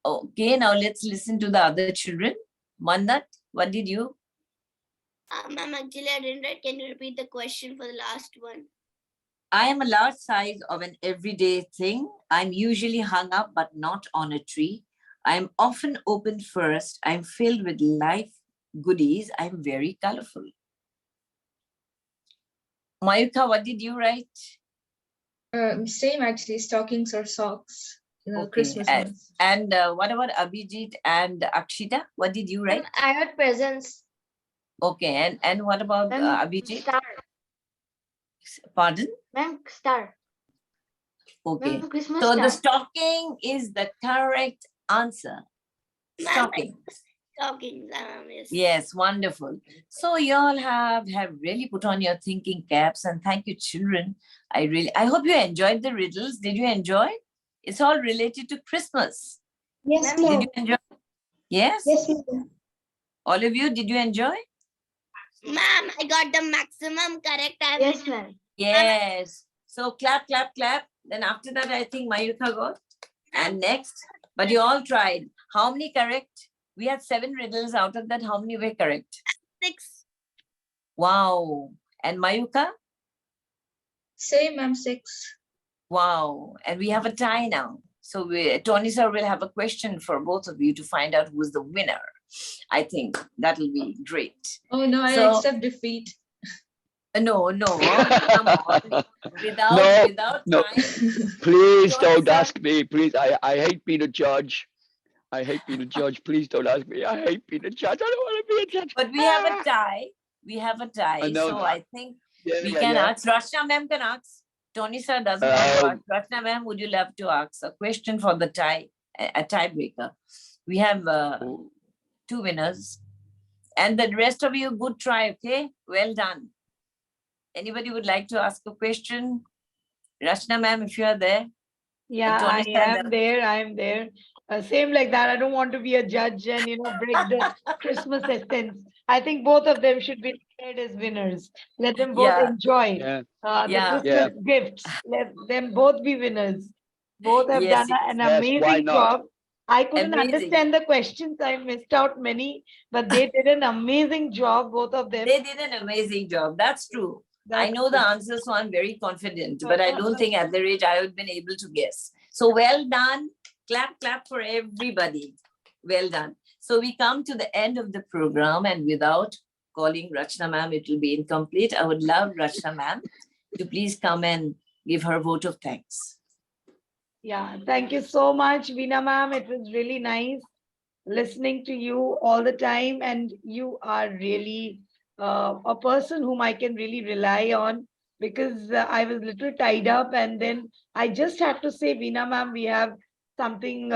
Speaker 1: Okay, now let's listen to the other children. Mannat, what did you?
Speaker 11: Ma'am, actually I didn't write. Can you repeat the question for the last one?
Speaker 1: I am a large size of an everyday thing. I'm usually hung up, but not on a tree. I'm often opened first. I'm filled with life goodies. I'm very colorful. Mayuka, what did you write?
Speaker 9: Same actually, stockings or socks.
Speaker 1: Okay,
Speaker 9: Christmas ones.
Speaker 1: And what about Abhijit and Akshita? What did you write?
Speaker 10: I wrote presents.
Speaker 1: Okay, and what about Abhijit?
Speaker 10: Star.
Speaker 1: Pardon?
Speaker 10: Ma'am, star.
Speaker 1: Okay.
Speaker 10: Ma'am, Christmas
Speaker 1: So
Speaker 10: star.
Speaker 1: the stocking is the correct answer. Stocking.
Speaker 11: Stockings, yes.
Speaker 1: Yes, wonderful. So you all have really put on your thinking caps, and thank you, children. I hope you enjoyed the riddles. Did you enjoy? It's all related to Christmas.
Speaker 3: Yes,
Speaker 1: Did
Speaker 3: ma'am.
Speaker 1: you enjoy? Yes?
Speaker 3: Yes, ma'am.
Speaker 1: All of you, did you enjoy?
Speaker 11: Ma'am, I got the maximum correct.
Speaker 10: Yes, ma'am.
Speaker 1: Yes. So clap, clap, clap. Then after that, I think Mayuka got. And next, but you all tried. How many correct? We had 7 riddles. Out of that, how many were correct?
Speaker 11: 6.
Speaker 1: Wow. And Mayuka?
Speaker 9: Same, ma'am, 6.
Speaker 1: Wow. And we have a tie now. So Tony sir will have a question for both of you to find out who's the winner. I think that'll be great.
Speaker 9: Oh no, I
Speaker 1: So-
Speaker 9: accept defeat.
Speaker 1: No, come on. Without
Speaker 6: no.
Speaker 1: time.
Speaker 6: Please
Speaker 1: Tony
Speaker 6: don't
Speaker 1: sir.
Speaker 6: ask me. Please, I hate being a judge. I hate being a judge. Please don't ask me. I hate being a judge. I don't want to be a judge.
Speaker 1: But we have a tie. We have a tie.
Speaker 6: I know
Speaker 1: So
Speaker 6: that.
Speaker 1: I think
Speaker 6: Yeah,
Speaker 1: we
Speaker 6: yeah,
Speaker 1: can
Speaker 6: yeah.
Speaker 1: ask. Rashna ma'am can ask. Tony sir doesn't want to
Speaker 6: Um,
Speaker 1: ask. Rashna ma'am, would you love to ask a question for the tie, a tiebreaker? We have 2 winners. And the rest of you, good try, okay? Well done. Anybody would like to ask a question? Rashna ma'am, if you are there.
Speaker 5: Yeah,
Speaker 1: Tony
Speaker 5: I
Speaker 1: sir,
Speaker 5: am there. I am there. Same like that. I don't want to be a judge and break the Christmas essence. I think both of them should be declared as winners. Let them both
Speaker 1: Yeah.
Speaker 5: enjoy
Speaker 6: Yeah.
Speaker 5: the
Speaker 1: Yeah.
Speaker 5: Christmas gifts. Let them both be winners. Both have
Speaker 1: Yes,
Speaker 5: done an
Speaker 6: yes, why
Speaker 5: amazing
Speaker 6: not?
Speaker 5: job. I couldn't
Speaker 1: Amazing.
Speaker 5: understand the questions. I missed out many, but they did an amazing job, both of them.
Speaker 1: They did an amazing job. That's true. I
Speaker 5: That's
Speaker 1: know the
Speaker 5: good.
Speaker 1: answers, so I'm very confident, but I don't think at their age I would have been able to guess. So well done. Clap, clap for everybody. Well done. So we come to the end of the program, and without calling Rachna ma'am, it will be incomplete. I would love Rachna ma'am to please come and give her vote of thanks.
Speaker 5: Yeah, thank you so much, Veena ma'am. It was really nice listening to you all the time, and you are really a person whom I can really rely on, because I was a little tied up, and then I just had to say, Veena ma'am, we have something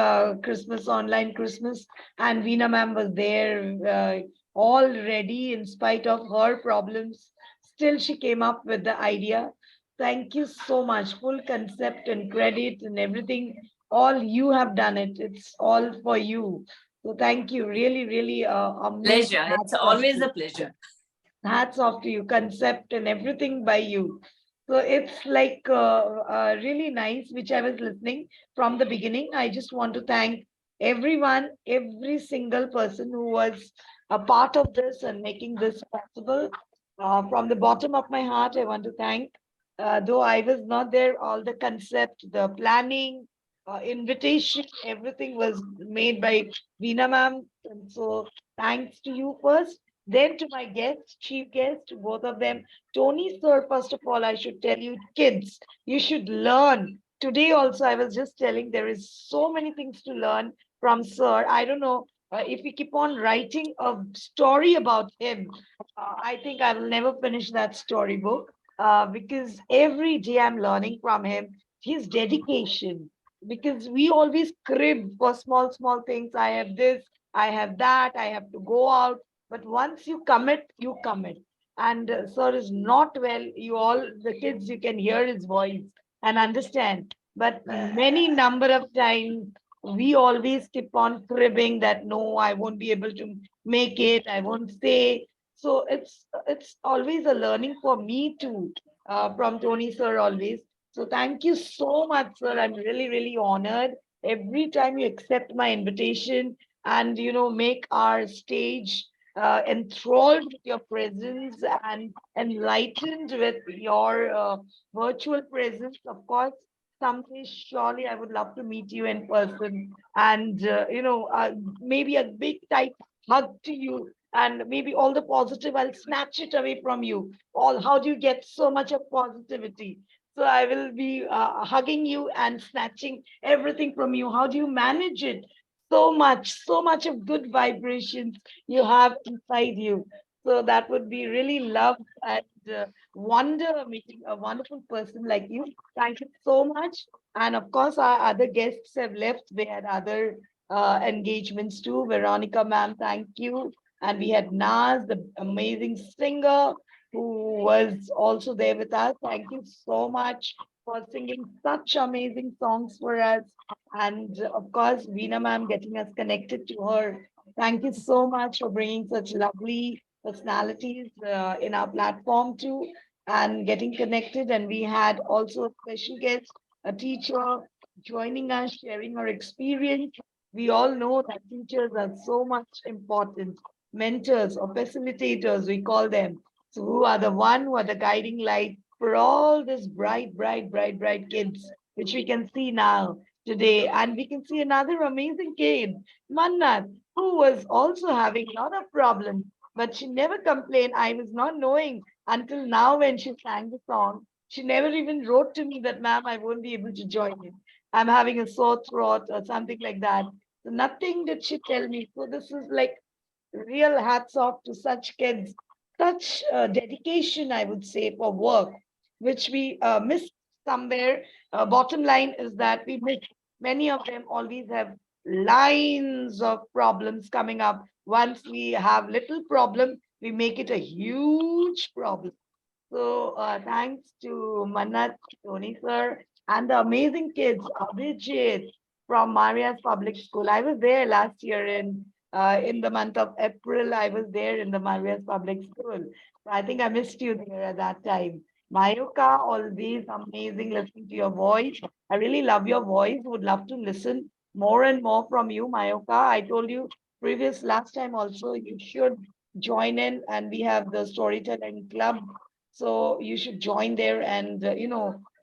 Speaker 5: Christmas, online Christmas, and Veena ma'am was there all ready in spite of her problems. Still, she came up with the idea. Thank you so much. Full concept and credit and everything. All you have done it. It's all for you. So thank you. Really, really amazing.
Speaker 1: Pleasure. It's always a pleasure.
Speaker 5: Hats off to you. Concept and everything by you. So it's like really nice, which I was listening from the beginning. I just want to thank everyone, every single person who was a part of this and making this possible. From the bottom of my heart, I want to thank, though I was not there, all the concept, the planning, invitation, everything was made by Veena ma'am. And so thanks to you first, then to my guests, chief guests, both of them. Tony sir, first of all, I should tell you, kids, you should learn. Today also, I was just telling there is so many things to learn from sir. I don't know if we keep on writing a story about him, I think I will never finish that storybook because every day I'm learning from him his dedication. Because we always crib for small, small things. I have this, I have that, I have to go out. But once you commit, you commit. And sir is not well. You all, the kids, you can hear his voice and understand. But many number of times we always keep on cribbing that no, I won't be able to make it, I won't say. So it's always a learning for me too, from Tony sir always. So thank you so much, sir. I'm really, really honored every time you accept my invitation and make our stage enthralled with your presence and enlightened with your virtual presence. Of course, someday surely I would love to meet you in person and maybe a big tight hug to you and maybe all the positive I'll snatch it away from you. All how do you get so much of positivity? So I will be hugging you and snatching everything from you. How do you manage it? So much of good vibrations you have inside you. So that would be really love and wonder meeting a wonderful person like you. Thank you so much. And of course, our other guests have left. They had other engagements too. Veronica, ma'am, thank you. And we had Naaz, the amazing singer, who was also there with us. Thank you so much for singing such amazing songs for us. And of course, Veena ma'am getting us connected to her. Thank you so much for bringing such lovely personalities in our platform too and getting connected. And we had also a special guest, a teacher joining us, sharing her experience. We all know that teachers are so much important. Mentors or facilitators, we call them. So who are the one who are the guiding light for all this bright, bright, bright, bright kids, which we can see now today. And we can see another amazing kid, Mannat, who was also having a lot of problems, but she never complained. I was not knowing until now when she sang the song. She never even wrote to me that, ma'am, I won't be able to join you. I'm having a sore throat or something like that. So nothing did she tell me. So this is like real hats off to such kids, such dedication, I would say, for work, which we miss somewhere. Bottom line is that we miss many of them always have lines of problems coming up. Once we have little problem, we make it a huge problem. So thanks to Manat, Tony sir, and the amazing kids, Abhijit from Maria's Public School. I was there last year in the month of April. I was there in the Maria's Public School. So I think I missed you there at that time. Mayuka, always amazing listening to your voice. I really love your voice. Would love to listen more and more from you, Mayuka. I told you previous last time also you should join in and we have the storytelling club, so you should join there and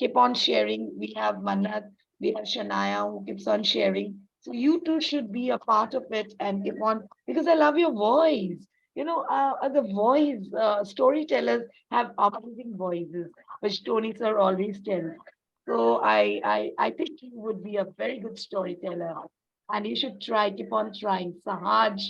Speaker 5: keep on sharing. We have Manat, we have Shania who keeps on sharing. So you too should be a part of it and keep on because I love your voice. The voice storytellers have amazing voices, which Tony sir always tells. So I think you would be a very good storyteller, and you should try. Keep on trying. Sahaj,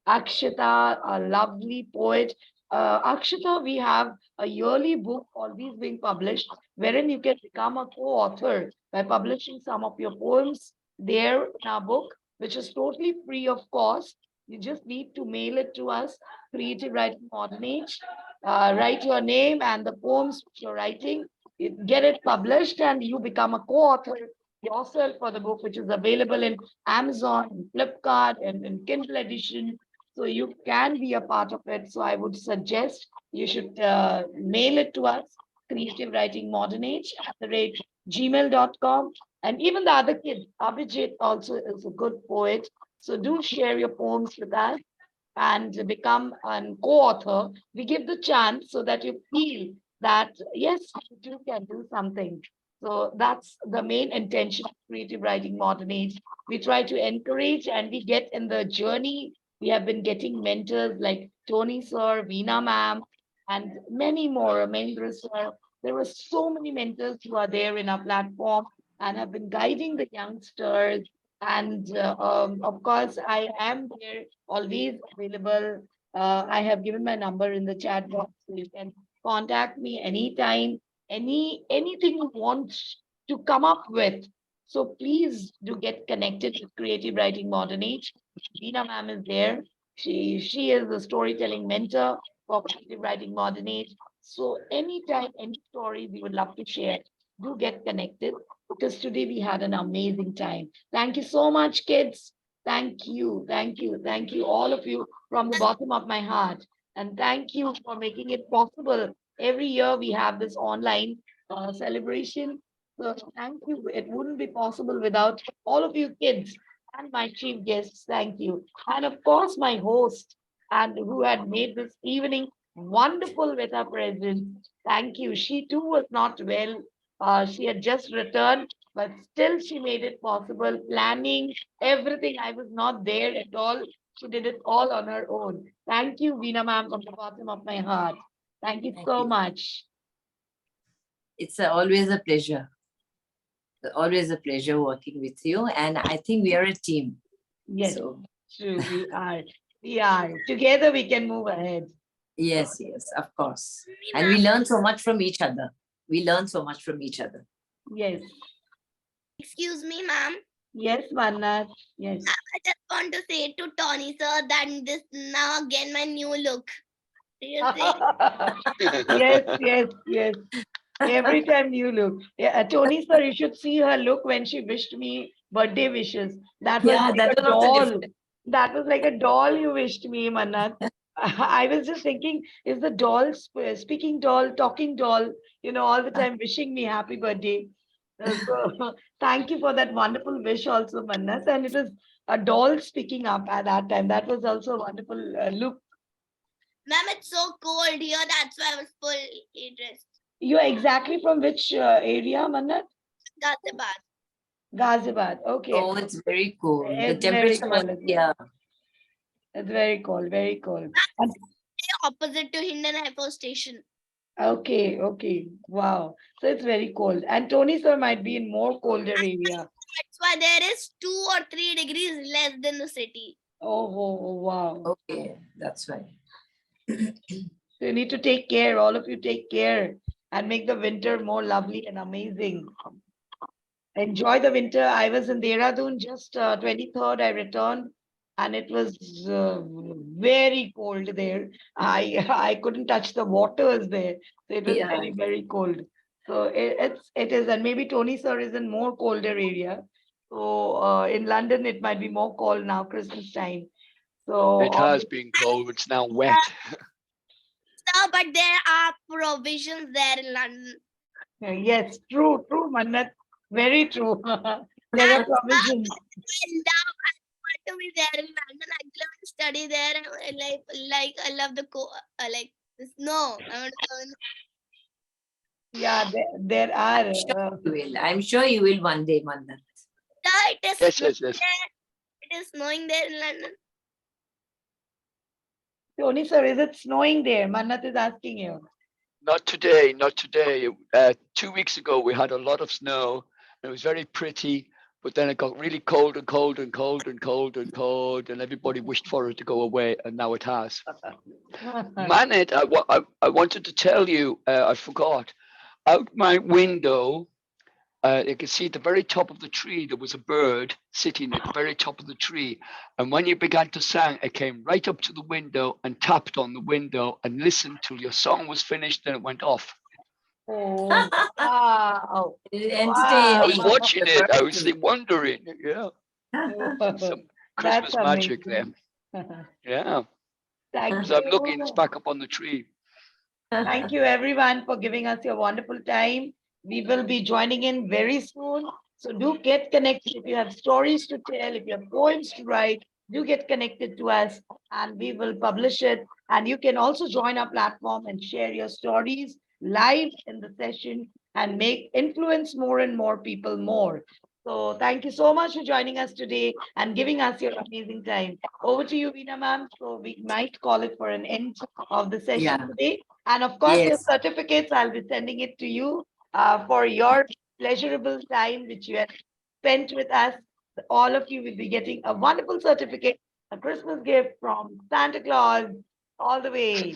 Speaker 5: Akshita, a lovely poet. Akshita, we have a yearly book always being published, wherein you can become a co-author by publishing some of your poems there in our book, which is totally free of cost. You just need to mail it to us, Creative Writing Modern Age. Write your name and the poems which you're writing, get it published, and you become a co-author yourself for the book, which is available in Amazon, Flipkart, and in Kindle edition. So you can be a part of it. So I would suggest you should mail it to us, Creative Writing Modern Age @ gmail.com. And even the other kid, Abhijit, also is a good poet. So do share your poems with us. and become a co-author, we give the chance so that you feel that, yes, you too can do something. So that's the main intention of Creative Writing Modern Age. We try to encourage and we get in the journey. We have been getting mentors like Tony sir, Veena ma'am, and many more, Mahendra sir. There were so many mentors who are there in our platform and have been guiding the youngsters. And of course, I am there, always available. I have given my number in the chat box, so you can contact me anytime. Anything you want to come up with. So please do get connected with Creative Writing Modern Age. Veena ma'am is there. She is the storytelling mentor for Creative Writing Modern Age. So anytime, any story we would love to share, do get connected because today we had an amazing time. Thank you so much, kids. Thank you, thank you, thank you, all of you from the bottom of my heart. And thank you for making it possible. Every year we have this online celebration. So thank you. It wouldn't be possible without all of you kids and my chief guests. Thank you. And of course, my host and who had made this evening wonderful with her presence. Thank you. She too was not well. She had just returned, but still she made it possible. Planning everything. I was not there at all. She did it all on her own. Thank you, Veena ma'am, from the bottom of my heart. Thank you so much.
Speaker 1: It's always a pleasure. Always a pleasure working with you. And I think we are a team.
Speaker 5: Yes,
Speaker 1: So,
Speaker 5: true. We are. We are. Together we can move ahead.
Speaker 1: yes, of course. And we learn so much from each other. We learn so much from each other.
Speaker 5: Yes.
Speaker 11: Excuse me, ma'am.
Speaker 5: Yes, Manat. Yes.
Speaker 11: I just want to say to Tony sir that this now again my new look.
Speaker 5: Yes. Every time you look. Yeah, Tony sir, you should see her look when she wished me birthday wishes. That was like
Speaker 1: that
Speaker 5: a
Speaker 1: was also
Speaker 5: doll.
Speaker 1: different.
Speaker 5: That was like a doll you wished me, Manat. I was just thinking, is the doll, speaking doll, talking doll, all the time wishing me happy birthday. So thank you for that wonderful wish also, Manas. And it was a doll speaking up at that time. That was also a wonderful look.
Speaker 11: Ma'am, it's so cold here. That's why I was fully dressed.
Speaker 5: You're exactly from which area, Manat?
Speaker 11: Ghaziabad.
Speaker 5: Ghaziabad. Okay.
Speaker 1: Oh, it's very cool. The
Speaker 5: It's very
Speaker 1: temperature must
Speaker 5: cold.
Speaker 1: be, yeah.
Speaker 5: It's very cold, very cold. And,
Speaker 11: Opposite to Hindon Airport Station.
Speaker 5: okay. Wow. So it's very cold. And Tony sir might be in more colder area.
Speaker 11: That's why there is 2 or 3 degrees less than the city.
Speaker 5: Oh, wow.
Speaker 1: Okay, that's right.
Speaker 5: So you need to take care. All of you take care and make the winter more lovely and amazing. Enjoy the winter. I was in Dehradun just 23rd. I returned and it was very cold there. I couldn't touch the waters there. So it was very, very cold. So it is, and maybe Tony sir is in more colder area. So in London, it might be more cold now, Christmas time. So
Speaker 6: it has been cold. It's now wet.
Speaker 11: So, but there are provisions there in London.
Speaker 5: Yes, true, Mannat. Very true. There are provisions.
Speaker 11: I want to be there in London. I want to study there. Like I love the like the snow. I want to go in.
Speaker 5: Yeah, there are.
Speaker 1: I'm sure you will one day, Mannat.
Speaker 11: Yeah, it is.
Speaker 6: Yes.
Speaker 11: It is snowing there in London.
Speaker 5: Tony sir, is it snowing there? Mannat is asking you.
Speaker 6: Not today. 2 weeks ago, we had a lot of snow. And it was very pretty, but then it got really cold, and everybody wished for it to go away, and now it has. Manit, I wanted to tell you, I forgot. Out my window, you can see at the very top of the tree, there was a bird sitting at the very top of the tree. And when you began to sing, it came right up to the window and tapped on the window and listened till your song was finished, and it went off.
Speaker 5: Oh, wow.
Speaker 1: Entertaining.
Speaker 6: I was watching it. I was wondering. Yeah. Some Christmas magic there. Yeah. So I'm looking, it's back up on the tree.
Speaker 5: Thank you, everyone, for giving us your wonderful time. We will be joining in very soon. So do get connected. If you have stories to tell, if you have poems to write, do get connected to us and we will publish it. And you can also join our platform and share your stories live in the session and make influence more and more people more. So thank you so much for joining us today and giving us your amazing time. Over to you, Veena ma'am. So we might call it for an end of the session
Speaker 1: Yeah.
Speaker 5: today. And of course, your
Speaker 1: Yes.
Speaker 5: certificates, I'll be sending it to you for your pleasurable time which you have spent with us. All of you will be getting a wonderful certificate, a Christmas gift from Santa Claus all the way.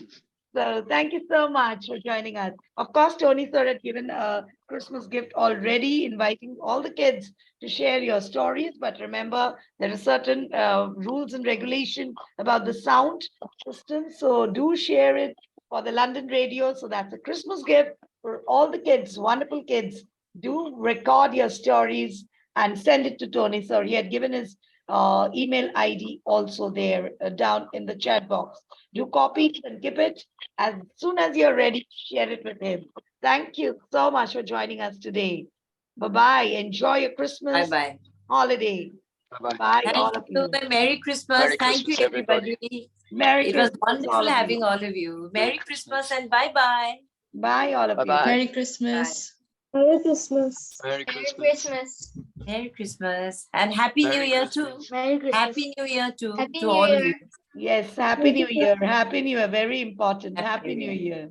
Speaker 5: So thank you so much for joining us. Of course, Tony sir had given a Christmas gift already, inviting all the kids to share your stories. But remember, there are certain rules and regulation about the sound system. So do share it for the London radio. So that's a Christmas gift for all the kids, wonderful kids. Do record your stories and send it to Tony sir. He had given his email ID also there down in the chat box. Do copy it and keep it. As soon as you're ready, share it with him. Thank you so much for joining us today. Bye-bye. Enjoy your Christmas
Speaker 1: Bye-bye.
Speaker 5: holiday.
Speaker 6: Bye-bye.
Speaker 5: Bye,
Speaker 1: Thank
Speaker 5: all of
Speaker 1: you
Speaker 5: you.
Speaker 1: and Merry Christmas.
Speaker 6: Merry
Speaker 1: Thank you,
Speaker 6: Christmas, everybody.
Speaker 1: everybody.
Speaker 5: Merry
Speaker 1: It was
Speaker 5: Christmas,
Speaker 1: wonderful
Speaker 5: all of
Speaker 1: having
Speaker 5: you.
Speaker 1: all of you. Merry Christmas and bye-bye.
Speaker 5: Bye, all of you.
Speaker 6: Bye-bye.
Speaker 9: Merry
Speaker 1: Bye.
Speaker 9: Christmas.
Speaker 3: Merry Christmas.
Speaker 6: Merry
Speaker 10: Merry
Speaker 6: Christmas.
Speaker 10: Christmas.
Speaker 1: Merry Christmas and Happy New
Speaker 6: Merry
Speaker 1: Year too.
Speaker 6: Christmas.
Speaker 10: Merry Christmas.
Speaker 1: Happy New Year too
Speaker 10: Happy
Speaker 1: to
Speaker 10: New
Speaker 1: all of
Speaker 10: Year.
Speaker 1: you.
Speaker 5: Yes, Happy New Year. Happy New Year. Very important. Happy New Year.